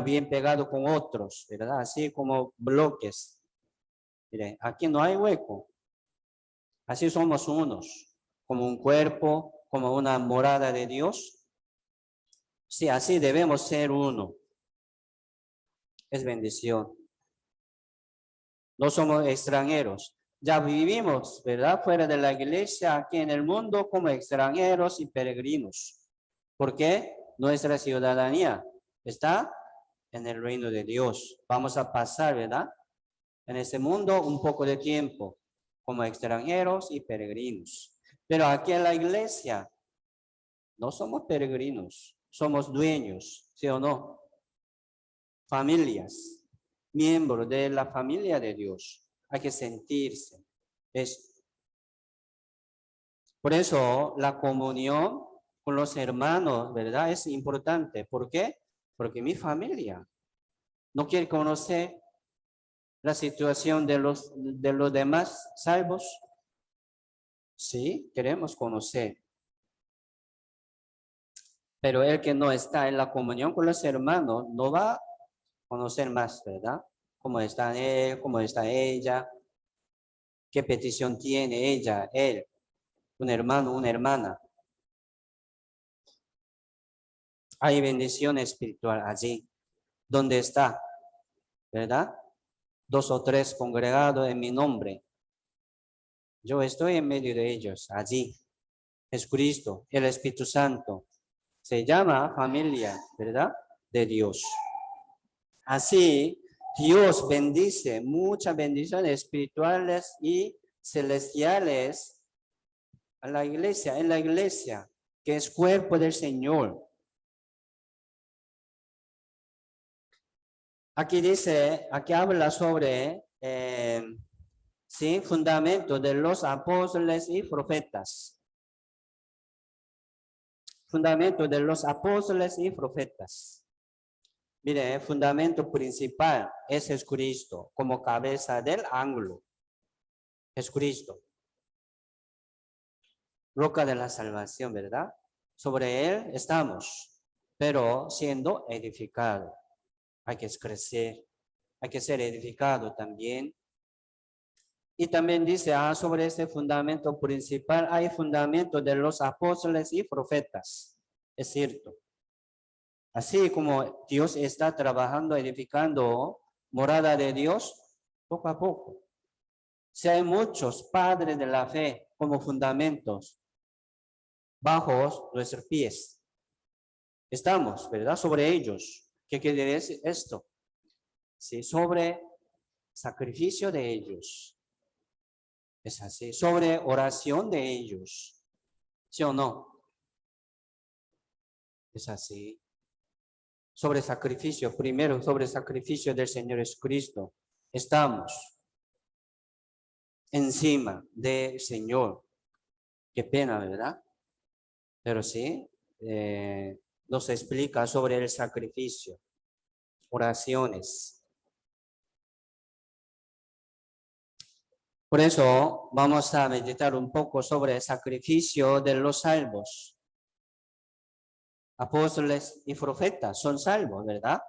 Bien pegado con otros, ¿verdad? Así como bloques. Miren, aquí no hay hueco. Así somos unos, como un cuerpo, como una morada de Dios. Sí, así debemos ser uno. Es bendición. No somos extranjeros. Ya vivimos, ¿verdad? Fuera de la iglesia, aquí en el mundo, como extranjeros y peregrinos. ¿Por qué? Nuestra ciudadanía está en el reino de Dios. Vamos a pasar, ¿verdad? En este mundo un poco de tiempo, como extranjeros y peregrinos. Pero aquí en la iglesia no somos peregrinos, somos dueños, ¿sí o no? Familias, miembros de la familia de Dios. Hay que sentirse esto. Por eso la comunión con los hermanos, ¿verdad? Es importante. ¿Por qué? Porque mi familia no quiere conocer la situación de los demás salvos. Sí, queremos conocer. Pero el que no está en la comunión con los hermanos no va a conocer más, ¿verdad? Cómo está él, cómo está ella, qué petición tiene ella, él, un hermano, una hermana. Hay bendición espiritual allí, donde está, ¿verdad? 2 o 3 congregados en mi nombre. Yo estoy en medio de ellos, allí. Es Cristo, el Espíritu Santo. Se llama familia, ¿verdad? De Dios. Así, Dios bendice muchas bendiciones espirituales y celestiales a la iglesia, en la iglesia, que es cuerpo del Señor. Aquí dice, aquí habla sobre, sí, fundamento de los apóstoles y profetas. Fundamento de los apóstoles y profetas. Mire, el fundamento principal es Jesucristo como cabeza del ángulo. Jesucristo. Roca de la salvación, ¿verdad? Sobre él estamos, pero siendo edificado. Hay que crecer, hay que ser edificado también. Y también dice, sobre ese fundamento principal hay fundamento de los apóstoles y profetas. Es cierto. Así como Dios está trabajando, edificando morada de Dios, poco a poco. Si hay muchos padres de la fe como fundamentos bajo nuestros pies, estamos, ¿verdad? Sobre ellos. ¿Qué quiere decir esto? Sí, sobre sacrificio de ellos. Es así. Sobre oración de ellos. ¿Sí o no? Es así. Sobre sacrificio, primero sobre sacrificio del Señor Jesucristo. Estamos encima del Señor. Qué pena, ¿verdad? Pero sí, nos explica sobre el sacrificio, oraciones. Por eso vamos a meditar un poco sobre el sacrificio de los salvos. Apóstoles y profetas son salvos, ¿verdad?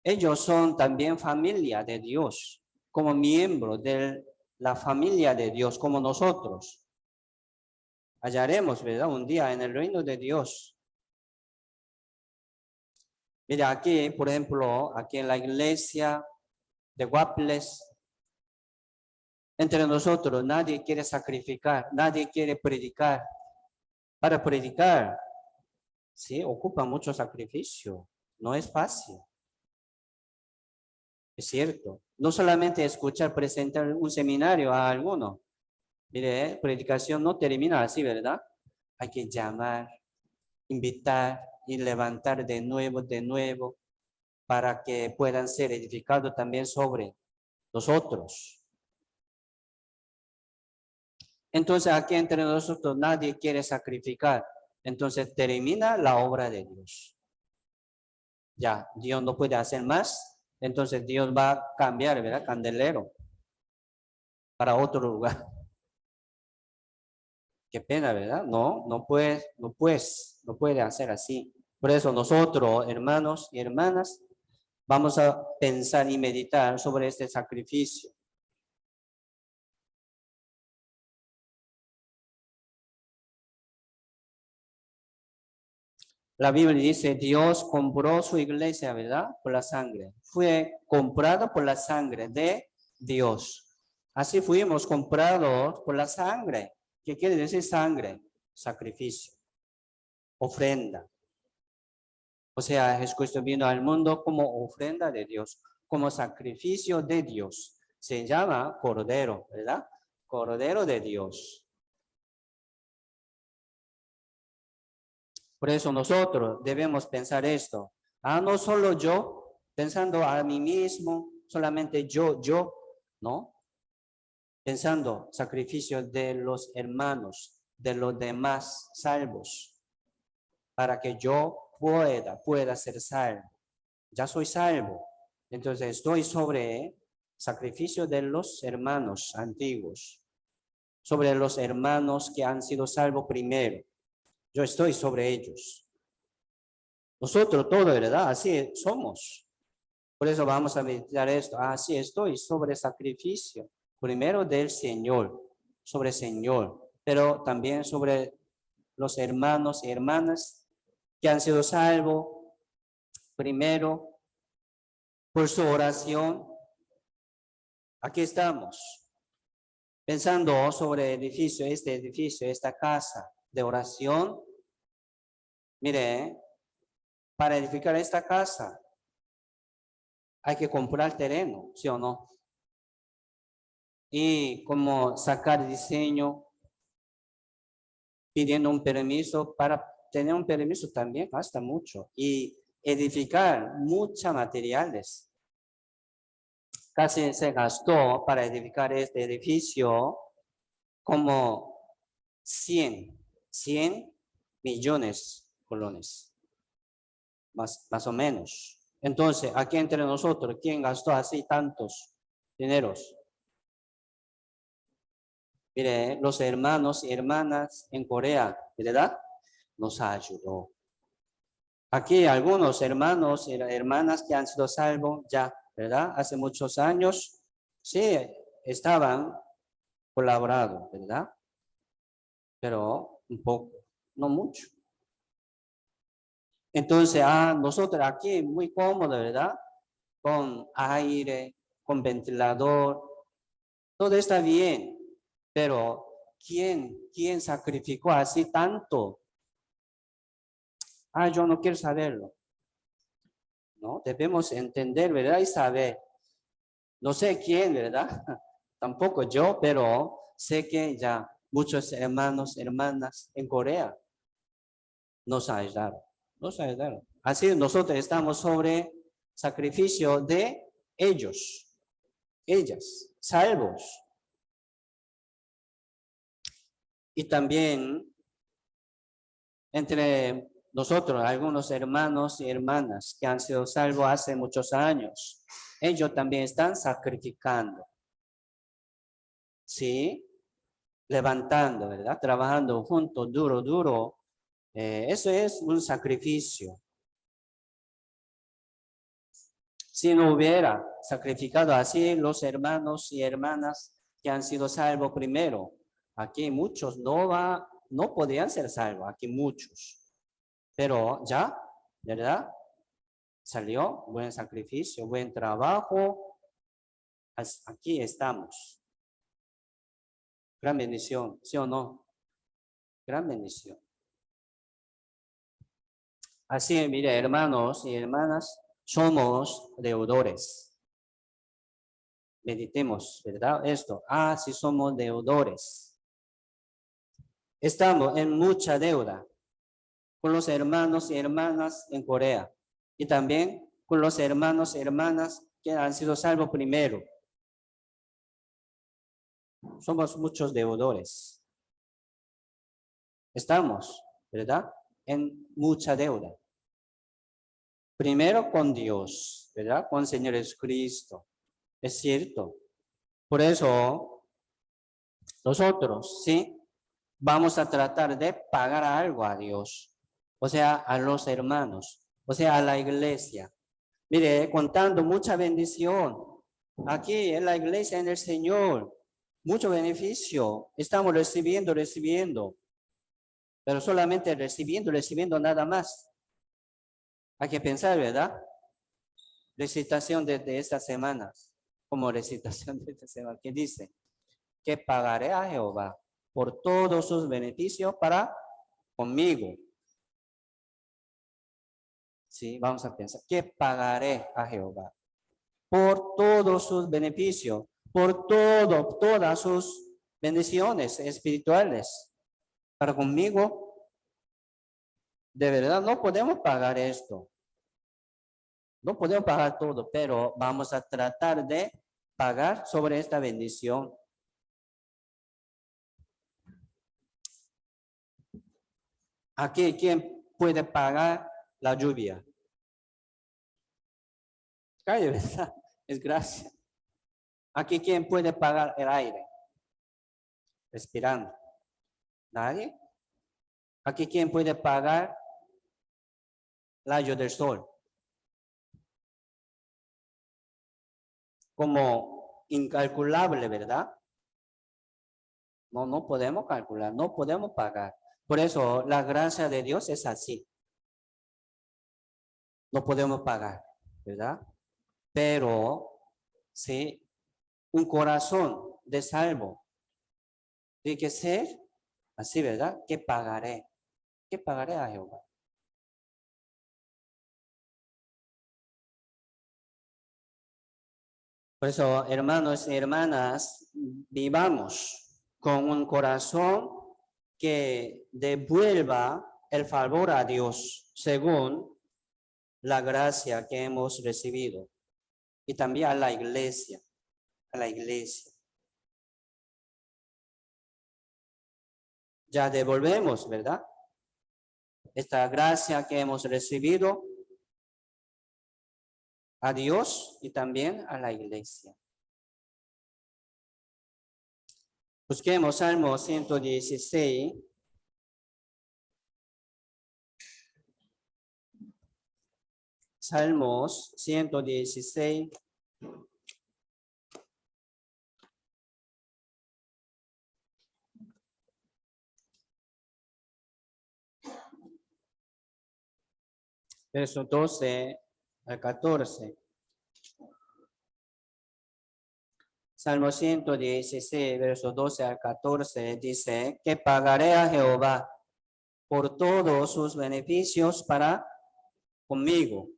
Ellos son también familia de Dios, como miembros de la familia de Dios, como nosotros. Hallaremos, ¿verdad? Un día en el reino de Dios. Mira, aquí, por ejemplo, aquí en la iglesia de Guapiles, entre nosotros nadie quiere sacrificar, nadie quiere predicar. Para predicar, sí, ocupa mucho sacrificio, no es fácil. Es cierto. No solamente escuchar, presentar un seminario a alguno. Mire, predicación no termina así, ¿verdad? Hay que llamar, invitar y levantar de nuevo, para que puedan ser edificados también sobre los otros. Entonces aquí entre nosotros nadie quiere sacrificar. Entonces termina la obra de Dios. Ya, Dios no puede hacer más. Entonces Dios va a cambiar, ¿verdad? Candelero para otro lugar. Qué pena, ¿verdad? No puede hacer así. Por eso nosotros, hermanos y hermanas, vamos a pensar y meditar sobre este sacrificio. La Biblia dice, Dios compró su iglesia, ¿verdad? Por la sangre. Fue comprado por la sangre de Dios. Así fuimos comprados por la sangre. ¿Qué quiere decir sangre? Sacrificio, ofrenda. O sea, Jesucristo vino al mundo como ofrenda de Dios, como sacrificio de Dios. Se llama Cordero, ¿verdad? Cordero de Dios. Por eso nosotros debemos pensar esto. No solo yo, pensando a mí mismo, solamente yo, ¿no? Pensando sacrificio de los hermanos, de los demás salvos, para que yo pueda ser salvo. Ya soy salvo. Entonces estoy sobre sacrificio de los hermanos antiguos, sobre los hermanos que han sido salvos primero. Yo estoy sobre ellos. Nosotros todos, ¿verdad? Así somos. Por eso vamos a meditar esto. Así estoy sobre sacrificio. Primero del Señor, sobre el Señor, pero también sobre los hermanos y hermanas que han sido salvos primero por su oración. Aquí estamos pensando sobre este edificio, esta casa de oración. Mire, para edificar esta casa hay que comprar terreno, ¿sí o no? Y como sacar diseño, pidiendo un permiso, para tener un permiso también gasta mucho. Y edificar muchos materiales. Casi se gastó para edificar este edificio como 100 millones de colones, más o menos. Entonces, aquí entre nosotros, ¿quién gastó así tantos dineros? Mire, los hermanos y hermanas en Corea, ¿verdad? Nos ayudó. Aquí algunos hermanos y hermanas que han sido salvos ya, ¿verdad? Hace muchos años, sí, estaban colaborando, ¿verdad? Pero un poco, no mucho. Entonces, nosotros aquí muy cómodo, ¿verdad? Con aire, con ventilador, todo está bien, pero ¿quién sacrificó así tanto? Yo no quiero saberlo, ¿no? Debemos entender, ¿verdad? Y saber. No sé quién, ¿verdad? Tampoco yo, pero sé que ya muchos hermanos, hermanas en Corea nos ayudaron, nos ayudaron. Así nosotros estamos sobre sacrificio de ellos, ellas, salvos. Y también entre nosotros, algunos hermanos y hermanas que han sido salvos hace muchos años, ellos también están sacrificando, ¿sí? Levantando, ¿verdad? Trabajando juntos, duro. Eso es un sacrificio. Si no hubiera sacrificado así los hermanos y hermanas que han sido salvos primero, aquí muchos no podían ser salvos, aquí muchos. Pero ya, ¿verdad? Salió buen sacrificio, buen trabajo. Aquí estamos. Gran bendición, ¿sí o no? Gran bendición. Así, mire, hermanos y hermanas, somos deudores. meditemos, ¿verdad? Esto, si somos deudores. Estamos en mucha deuda con los hermanos y hermanas en Corea y también con los hermanos y hermanas que han sido salvos primero. Somos muchos deudores. Estamos, ¿verdad? En mucha deuda. Primero con Dios, ¿verdad? Con el Señor Jesucristo. Es cierto. Por eso, nosotros, ¿sí? Vamos a tratar de pagar algo a Dios. O sea, a los hermanos. O sea, a la iglesia. Mire, contando mucha bendición. Aquí en la iglesia, en el Señor. Mucho beneficio. Estamos recibiendo. Pero solamente recibiendo nada más. Hay que pensar, ¿verdad? Recitación de esta semana. Como recitación de esta semana. ¿Qué dice? Que pagaré a Jehová por todos sus beneficios para conmigo. Sí, vamos a pensar. Que pagaré a Jehová por todos sus beneficios, por todas sus bendiciones espirituales para conmigo. De verdad, no podemos pagar esto. No podemos pagar todo, pero vamos a tratar de pagar sobre esta bendición. Aquí, ¿quién puede pagar la lluvia? Calle, ¿verdad? Es gracia. Aquí, ¿quién puede pagar el aire? Respirando. ¿Nadie? Aquí, ¿quién puede pagar el rayo del sol? Como incalculable, ¿verdad? No podemos calcular, no podemos pagar. Por eso la gracia de Dios es así. No podemos pagar, ¿verdad? Pero, sí, un corazón de salvo tiene que ser así, ¿verdad? ¿Qué pagaré? ¿Qué pagaré a Jehová? Por eso, hermanos y hermanas, vivamos con un corazón que devuelva el favor a Dios según la gracia que hemos recibido y también a la iglesia, Ya devolvemos, ¿verdad? Esta gracia que hemos recibido a Dios y también a la iglesia. Busquemos Salmo 116. Salmos 116. Verso 12 al 14. Salmo 116, verso 12 al 14, dice, que pagaré a Jehová por todos sus beneficios para conmigo.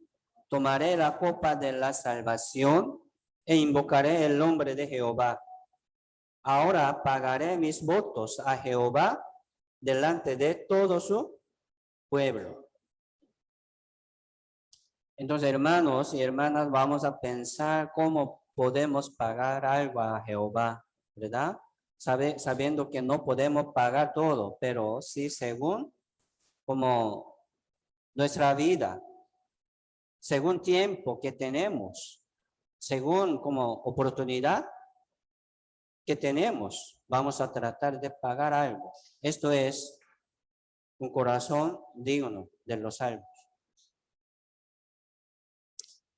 Tomaré la copa de la salvación e invocaré el nombre de Jehová. Ahora pagaré mis votos a Jehová delante de todo su pueblo. Entonces, hermanos y hermanas, vamos a pensar cómo podemos pagar algo a Jehová, ¿verdad? Sabiendo que no podemos pagar todo, pero sí según como nuestra vida, según tiempo que tenemos, según como oportunidad que tenemos, vamos a tratar de pagar algo. Esto es un corazón digno de los salvos.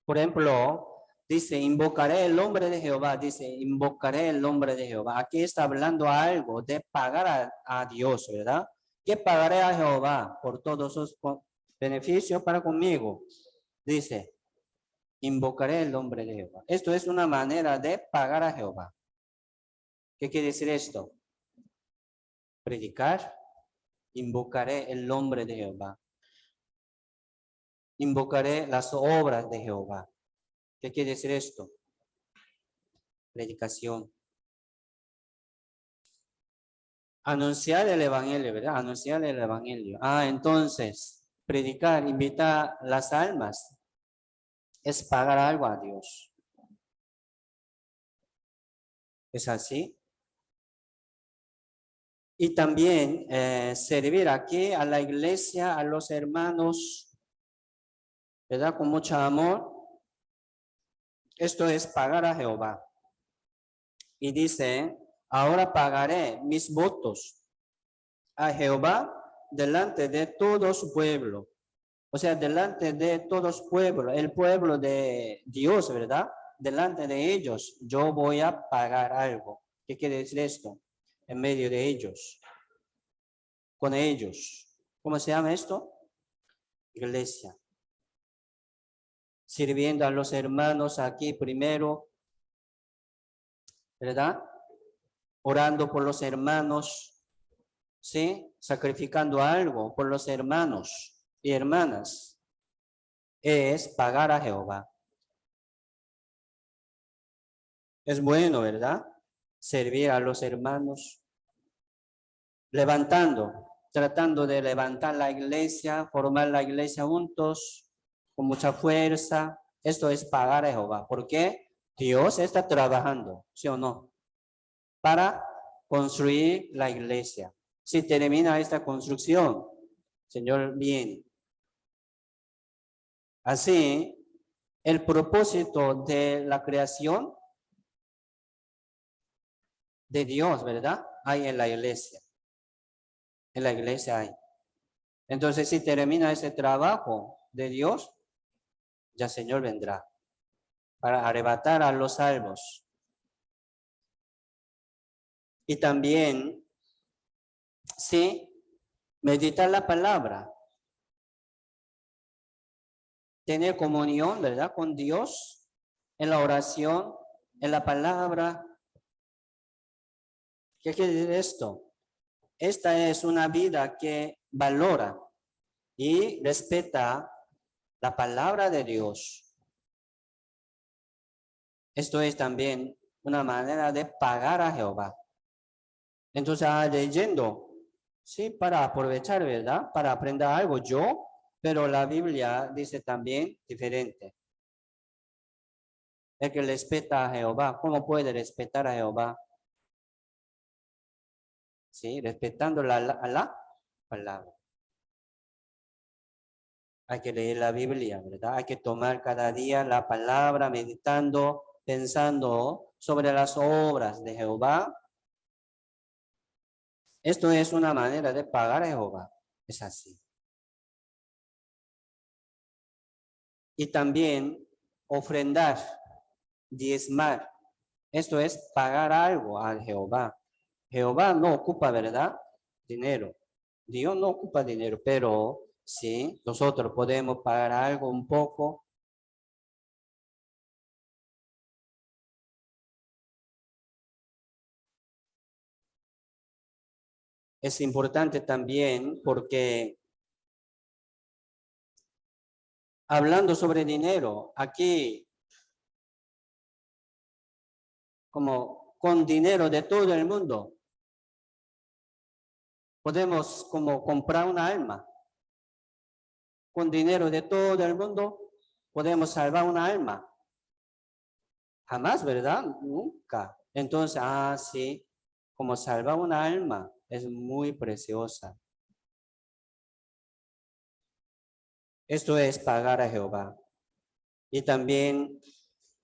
Por ejemplo, dice, invocaré el nombre de Jehová. Dice, invocaré el nombre de Jehová. Aquí está hablando algo de pagar a Dios, ¿verdad? ¿Qué pagaré a Jehová por todos sus beneficios para conmigo? Dice, invocaré el nombre de Jehová. Esto es una manera de pagar a Jehová. ¿Qué quiere decir esto? Predicar, invocaré el nombre de Jehová. Invocaré las obras de Jehová. ¿Qué quiere decir esto? predicación. Anunciar el evangelio, ¿verdad? Anunciar el evangelio. Entonces, predicar, invitar las almas, es pagar algo a Dios. ¿Es así? Y también servir aquí a la iglesia, a los hermanos, ¿verdad? Con mucho amor. Esto es pagar a Jehová. Y dice, ahora pagaré mis votos a Jehová delante de todo su pueblo. O sea, delante de todo su pueblo, el pueblo de Dios, ¿verdad? Delante de ellos, yo voy a pagar algo. ¿Qué quiere decir esto? En medio de ellos, con ellos. ¿Cómo se llama esto? Iglesia. Sirviendo a los hermanos aquí primero, ¿verdad? Orando por los hermanos, ¿sí? Sacrificando algo por los hermanos y hermanas. Es pagar a Jehová. Es bueno, ¿verdad? Servir a los hermanos, levantando, tratando de levantar la iglesia, formar la iglesia juntos, con mucha fuerza. Esto es pagar a Jehová. ¿Por qué? Dios está trabajando, ¿sí o no? Para construir la iglesia. Si termina esta construcción, Señor viene. Así, el propósito de la creación de Dios, ¿verdad? Hay en la iglesia. En la iglesia hay. Entonces, si termina ese trabajo de Dios, ya el Señor vendrá para arrebatar a los salvos. Y también, sí, meditar la palabra. Tener comunión, ¿verdad? Con Dios en la oración, en la palabra. ¿Qué quiere decir esto? Esta es una vida que valora y respeta la palabra de Dios. Esto es también una manera de pagar a Jehová. Entonces, leyendo, sí, para aprovechar, ¿verdad? Para aprender algo yo, pero la Biblia dice también diferente. El que respeta a Jehová, ¿cómo puede respetar a Jehová? Sí, respetando la palabra. Hay que leer la Biblia, ¿verdad? Hay que tomar cada día la palabra, meditando, pensando sobre las obras de Jehová. Esto es una manera de pagar a Jehová. Es así. Y también ofrendar, diezmar. Esto es pagar algo a Jehová. Jehová no ocupa, ¿verdad? Dinero. Dios no ocupa dinero, pero sí, nosotros podemos pagar algo un poco. Es importante también porque hablando sobre dinero, aquí como con dinero de todo el mundo, podemos como comprar una alma. Con dinero de todo el mundo, podemos salvar una alma. Jamás, ¿verdad? Nunca. Entonces, sí, como salvar una alma es muy preciosa. Esto es pagar a Jehová. Y también,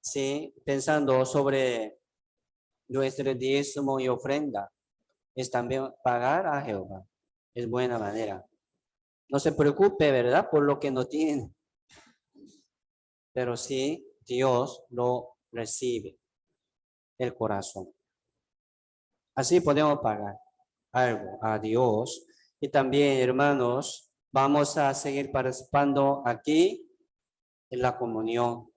sí, pensando sobre nuestro diezmo y ofrenda, es también pagar a Jehová. Es buena manera. No se preocupe, ¿verdad? Por lo que no tiene. Pero sí, Dios lo recibe, el corazón. Así podemos pagar algo a Dios. Y también, hermanos, vamos a seguir participando aquí en la comunión.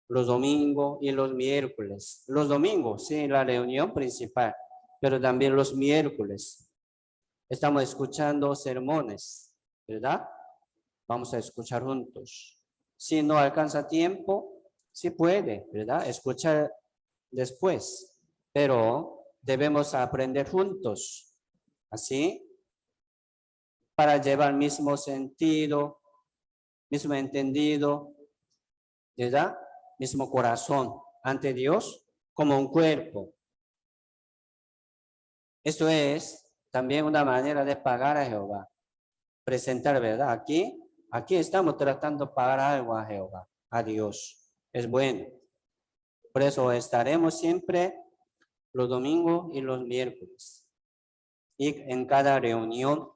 Los domingos y los miércoles. Los domingos, sí, la reunión principal, pero también los miércoles. Estamos escuchando sermones, ¿verdad? Vamos a escuchar juntos. Si no alcanza tiempo, sí puede, ¿verdad? Escuchar después, pero debemos aprender juntos, así, para llevar mismo sentido, mismo entendido, ¿verdad? Mismo corazón ante Dios como un cuerpo. Esto es también una manera de pagar a Jehová. Presentar, ¿verdad? Aquí estamos tratando de pagar algo a Jehová, a Dios. Es bueno. Por eso estaremos siempre los domingos y los miércoles. Y en cada reunión.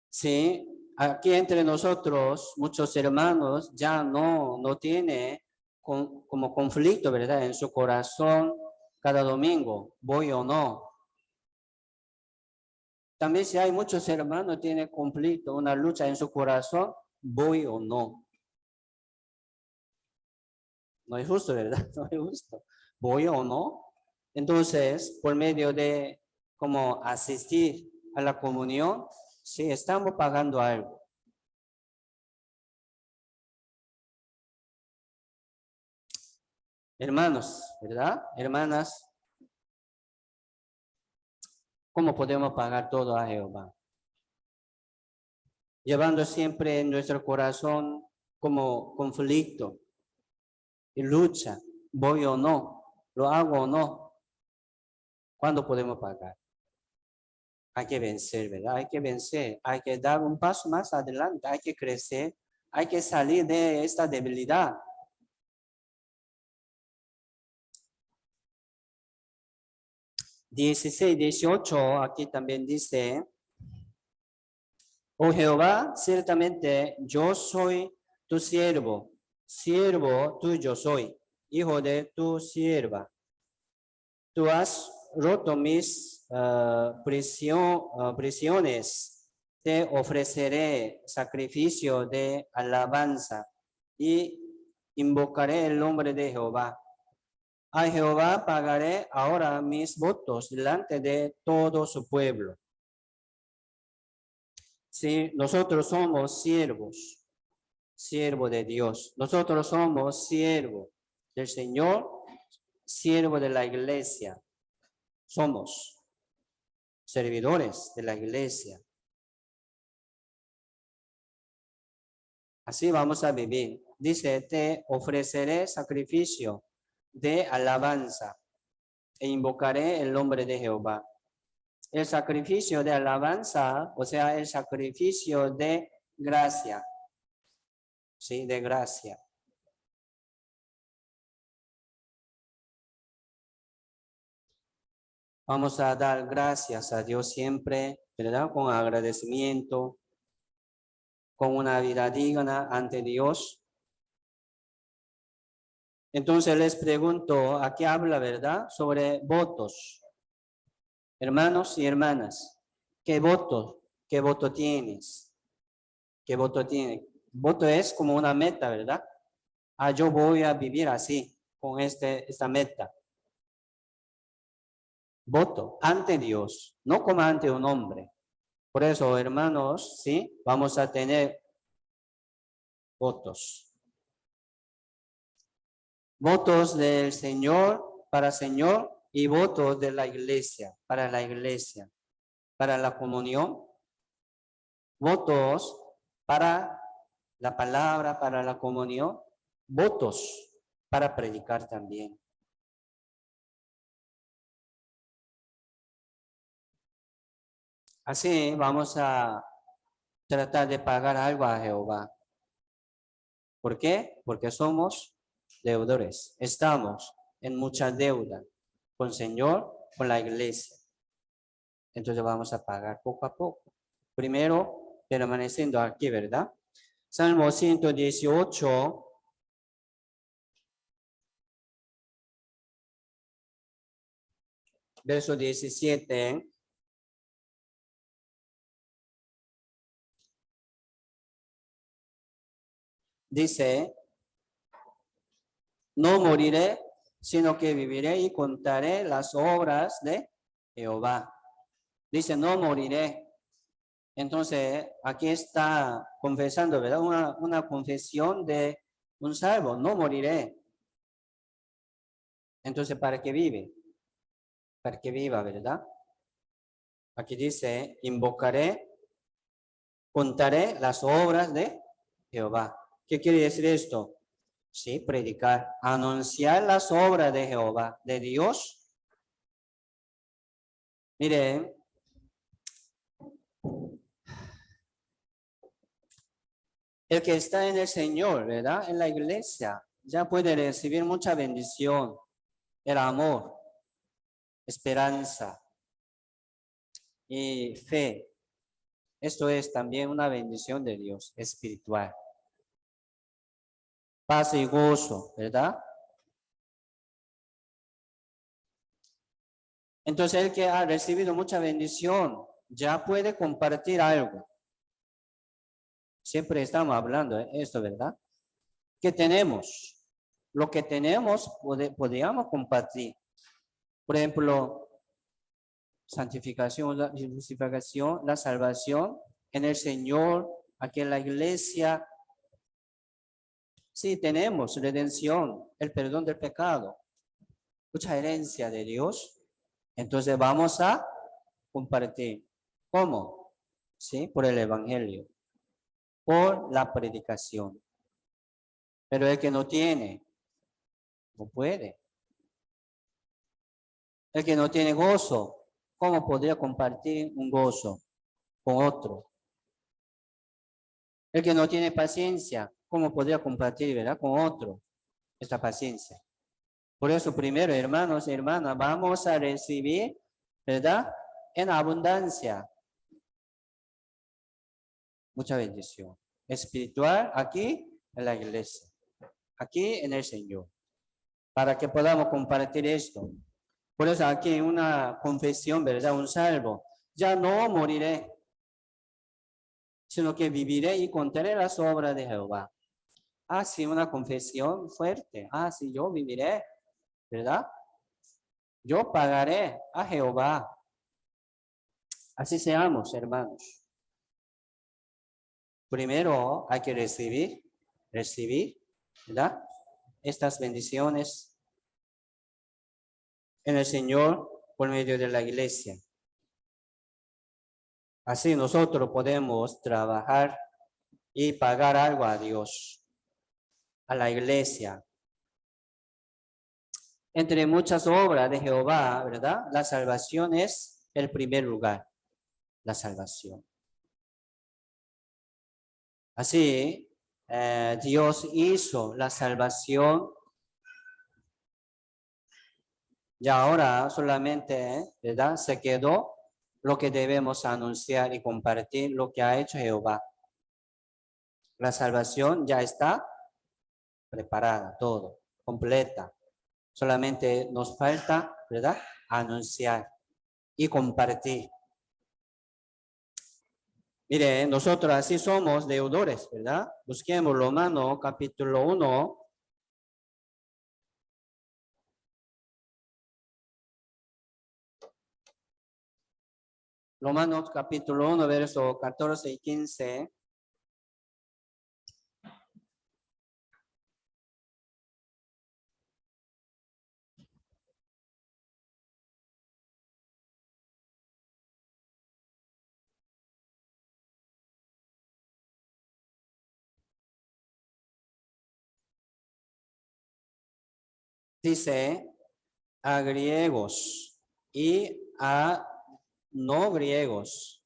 Sí, aquí entre nosotros, muchos hermanos ya no tiene como conflicto, ¿verdad? En su corazón cada domingo, voy o no. También si hay muchos hermanos, tiene conflicto, una lucha en su corazón, voy o no. No es justo, ¿verdad? No es justo. ¿Voy o no? Entonces, por medio de como asistir a la comunión, sí, estamos pagando algo. Hermanos, ¿verdad? Hermanas, ¿cómo podemos pagar todo a Jehová? Llevando siempre en nuestro corazón como conflicto y lucha, voy o no, lo hago o no. ¿Cuándo podemos pagar? Hay que vencer, ¿verdad? Hay que vencer, hay que dar un paso más adelante, hay que crecer, hay que salir de esta debilidad. Dieciséis, 18, aquí también dice, oh Jehová, ciertamente yo soy tu siervo, siervo tuyo soy, hijo de tu sierva. Tú has roto mis prisiones, te ofreceré sacrificio de alabanza y invocaré el nombre de Jehová. A Jehová pagaré ahora mis votos delante de todo su pueblo. Sí, nosotros somos siervos, siervo de Dios. Nosotros somos siervo del Señor, siervo de la iglesia. Somos servidores de la iglesia. Así vamos a vivir. Dice, te ofreceré sacrificio de alabanza e invocaré el nombre de Jehová. El sacrificio de alabanza, o sea, el sacrificio de gracia. Sí, de gracia. Vamos a dar gracias a Dios siempre, ¿verdad? Con agradecimiento, con una vida digna ante Dios. Entonces les pregunto, aquí habla, ¿verdad? Sobre votos. Hermanos y hermanas, ¿qué voto tienes? ¿Qué voto tienes? Voto es como una meta, ¿verdad? Yo voy a vivir así, con esta meta. Voto ante Dios, no como ante un hombre. Por eso, hermanos, sí, vamos a tener votos. Votos del Señor para Señor y votos de la iglesia, para la comunión. Votos para la palabra, para la comunión. Votos para predicar también. Así vamos a tratar de pagar algo a Jehová. ¿Por qué? Porque somos deudores. Estamos en mucha deuda con el Señor, con la iglesia. Entonces vamos a pagar poco a poco. Primero, permaneciendo aquí, ¿verdad? Salmo 118. Verso 17. Dice, no moriré, sino que viviré y contaré las obras de Jehová. Dice, no moriré. Entonces, aquí está confesando, ¿verdad? Una confesión de un salvo, no moriré. Entonces, ¿para qué vive? Para que viva, ¿verdad? Aquí dice, invocaré, contaré las obras de Jehová. ¿Qué quiere decir esto? Sí, predicar, anunciar las obras de Jehová, de Dios. Mire, el que está en el Señor, ¿verdad? En la iglesia, ya puede recibir mucha bendición, el amor, esperanza y fe. Esto es también una bendición de Dios espiritual. Paz y gozo, ¿verdad? Entonces el que ha recibido mucha bendición ya puede compartir algo. Siempre estamos hablando de esto, ¿verdad? ¿Qué tenemos? Lo que tenemos podríamos compartir. Por ejemplo, santificación, la justificación, la salvación en el Señor, aquí en la iglesia. Sí, tenemos redención, el perdón del pecado, mucha herencia de Dios. Entonces vamos a compartir. ¿Cómo? Sí, por el Evangelio, por la predicación. Pero el que no tiene, no puede. El que no tiene gozo, ¿cómo podría compartir un gozo con otro? El que no tiene paciencia, ¿cómo podría compartir, verdad, con otro esta paciencia? Por eso, primero, hermanos y hermanas, vamos a recibir, ¿verdad? En abundancia. Mucha bendición espiritual aquí en la iglesia, aquí en el Señor, para que podamos compartir esto. Por eso aquí una confesión, ¿verdad? Un salvo. Ya no moriré, sino que viviré y contaré las obras de Jehová. Ah, sí, una confesión fuerte. Ah, sí, yo viviré, ¿verdad? Yo pagaré a Jehová. Así seamos, hermanos. Primero hay que recibir, ¿verdad? Estas bendiciones en el Señor por medio de la iglesia. Así nosotros podemos trabajar y pagar algo a Dios, a la iglesia. Entre muchas obras de Jehová, ¿verdad? La salvación es el primer lugar, la salvación. Así, Dios hizo la salvación y ahora solamente, ¿verdad? Se quedó lo que debemos anunciar y compartir, lo que ha hecho Jehová. La salvación ya está preparada, todo, completa. Solamente nos falta, ¿verdad? Anunciar y compartir. Mire, nosotros así somos deudores, ¿verdad? Busquemos Romanos capítulo 1. Romanos capítulo 1, versos 14 y 15. Dice a griegos y a no griegos,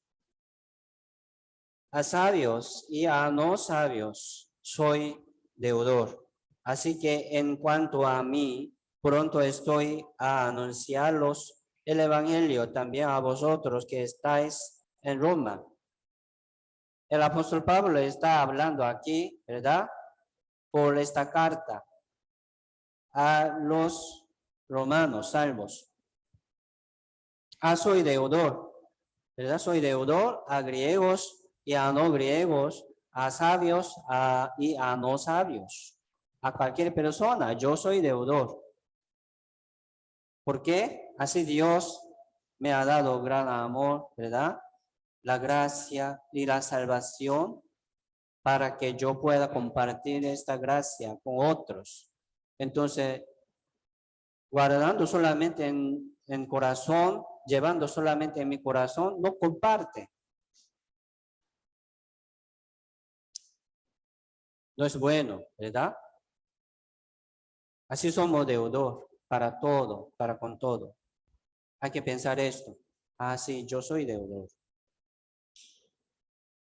a sabios y a no sabios, soy deudor. Así que en cuanto a mí, pronto estoy a anunciarlos el evangelio también a vosotros que estáis en Roma. El apóstol Pablo está hablando aquí, ¿verdad? Por esta carta a los romanos salvos. Soy deudor, ¿verdad? Soy deudor a griegos y a no griegos, a sabios y a no sabios. A cualquier persona, yo soy deudor. ¿Por qué? Así Dios me ha dado gran amor, ¿verdad? La gracia y la salvación para que yo pueda compartir esta gracia con otros. Entonces, guardando solamente en corazón, llevando solamente en mi corazón, no comparte. No es bueno, ¿verdad? Así somos deudor para todo, para con todo. Hay que pensar esto. Ah, sí, yo soy deudor.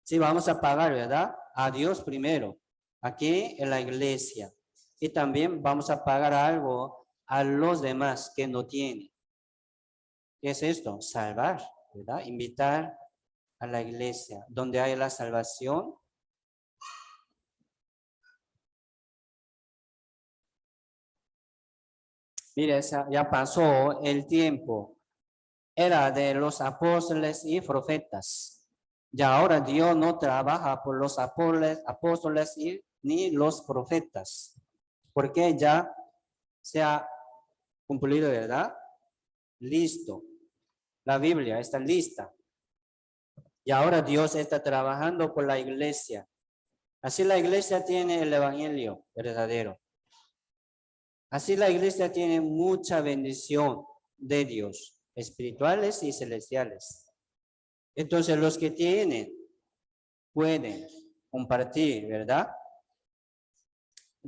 Sí, vamos a pagar, ¿verdad? A Dios primero, aquí en la iglesia. Y también vamos a pagar algo a los demás que no tienen. ¿Qué es esto? Salvar, ¿verdad? Invitar a la iglesia, donde hay la salvación. Mire, ya pasó el tiempo. Era de los apóstoles y profetas. Ya ahora Dios no trabaja por los apóstoles ni los profetas, porque ya se ha cumplido, ¿verdad? Listo. La Biblia está lista. Y ahora Dios está trabajando por la iglesia. Así la iglesia tiene el evangelio verdadero. Así la iglesia tiene mucha bendición de Dios, espirituales y celestiales. Entonces los que tienen pueden compartir, ¿verdad?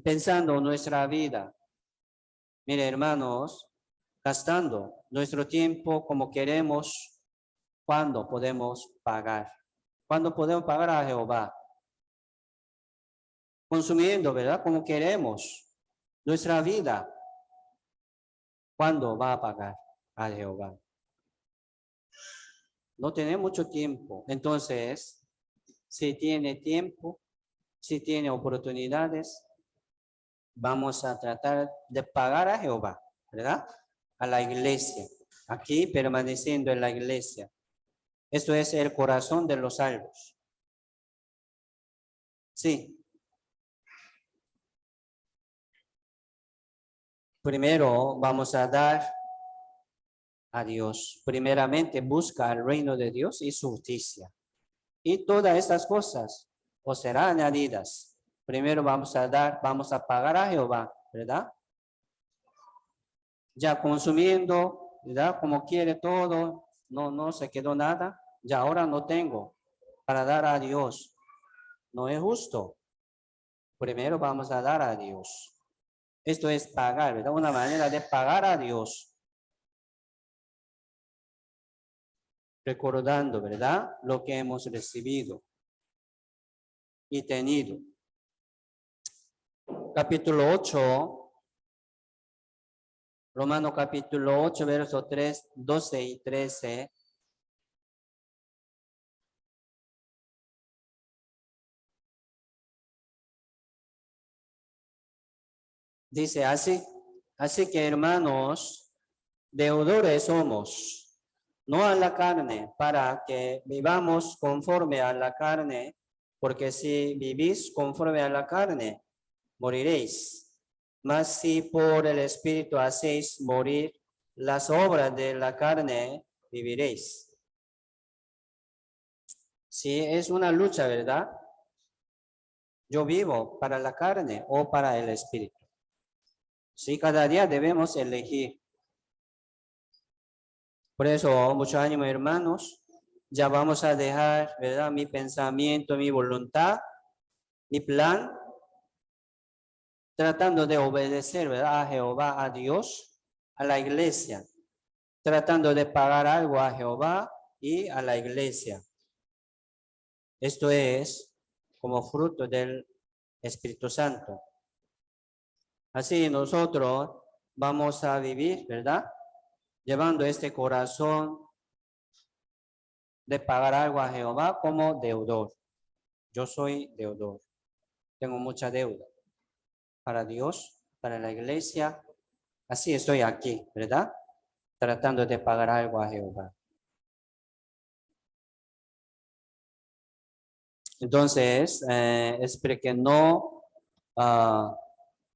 Pensando en nuestra vida. Mire, hermanos, gastando nuestro tiempo como queremos, ¿cuándo podemos pagar? ¿Cuándo podemos pagar a Jehová? Consumiendo, ¿verdad? Como queremos. Nuestra vida, ¿cuándo va a pagar a Jehová? No tenemos mucho tiempo. Entonces, si tiene tiempo, si tiene oportunidades, vamos a tratar de pagar a Jehová, ¿verdad? A la iglesia. Aquí permaneciendo en la iglesia. Esto es el corazón de los salvos. Sí. Primero vamos a dar a Dios. Primeramente busca el reino de Dios y su justicia. Y todas estas cosas os serán añadidas. Primero vamos a pagar a Jehová, ¿verdad? Ya consumiendo, ¿verdad? Como quiere todo, no se quedó nada. Ya ahora no tengo para dar a Dios. No es justo. Primero vamos a dar a Dios. Esto es pagar, ¿verdad? Una manera de pagar a Dios. Recordando, ¿verdad? Lo que hemos recibido y tenido. Capítulo 8, Romano capítulo 8, versos 3, 12 y 13. Dice así que hermanos, deudores somos, no a la carne, para que vivamos conforme a la carne, porque si vivís conforme a la carne, moriréis. Mas si por el Espíritu hacéis morir las obras de la carne, viviréis. Sí, es una lucha, ¿verdad? Yo vivo para la carne o para el Espíritu. Sí, cada día debemos elegir. Por eso, mucho ánimo, hermanos. Ya vamos a dejar, ¿verdad? Mi pensamiento, mi voluntad, mi plan, tratando de obedecer, ¿verdad? A Jehová, a Dios, a la iglesia, tratando de pagar algo a Jehová y a la iglesia. Esto es como fruto del Espíritu Santo. Así nosotros vamos a vivir, ¿verdad? Llevando este corazón de pagar algo a Jehová como deudor. Yo soy deudor. Tengo mucha deuda para Dios, para la iglesia. Así estoy aquí, ¿verdad? Tratando de pagar algo a Jehová. Entonces, espero que no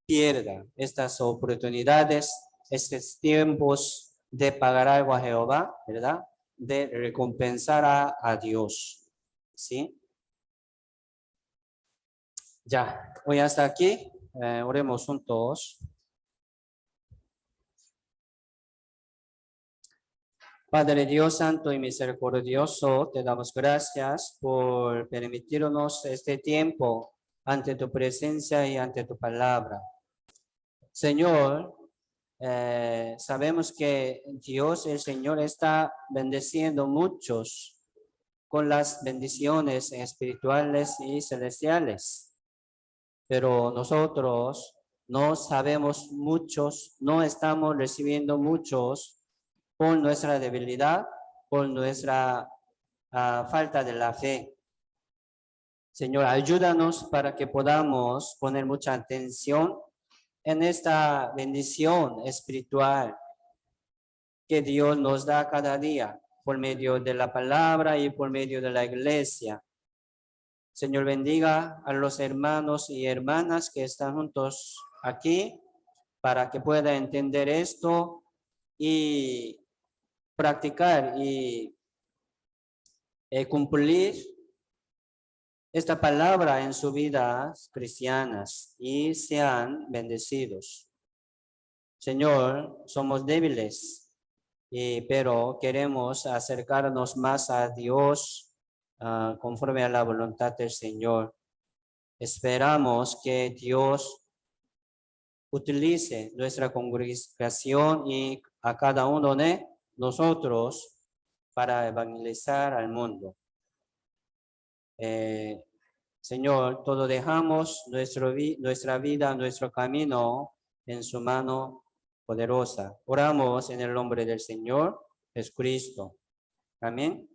pierda estas oportunidades, estos tiempos de pagar algo a Jehová, ¿verdad? De recompensar a Dios, ¿sí? Ya, hoy hasta aquí. Oremos juntos. Padre Dios Santo y Misericordioso, te damos gracias por permitirnos este tiempo ante tu presencia y ante tu palabra. Señor, sabemos que Dios, el Señor, está bendeciendo muchos con las bendiciones espirituales y celestiales, pero nosotros no sabemos muchos, no estamos recibiendo muchos por nuestra debilidad, por nuestra falta de la fe. Señor, ayúdanos para que podamos poner mucha atención en esta bendición espiritual que Dios nos da cada día por medio de la palabra y por medio de la iglesia. Señor, bendiga a los hermanos y hermanas que están juntos aquí para que puedan entender esto y practicar y cumplir esta palabra en sus vidas cristianas y sean bendecidos. Señor, somos débiles, pero queremos acercarnos más a Dios conforme a la voluntad del Señor. Esperamos que Dios utilice nuestra congregación y a cada uno de nosotros para evangelizar al mundo. Señor, todo dejamos nuestra vida, nuestro camino en su mano poderosa. Oramos en el nombre del Señor Jesucristo. Amén.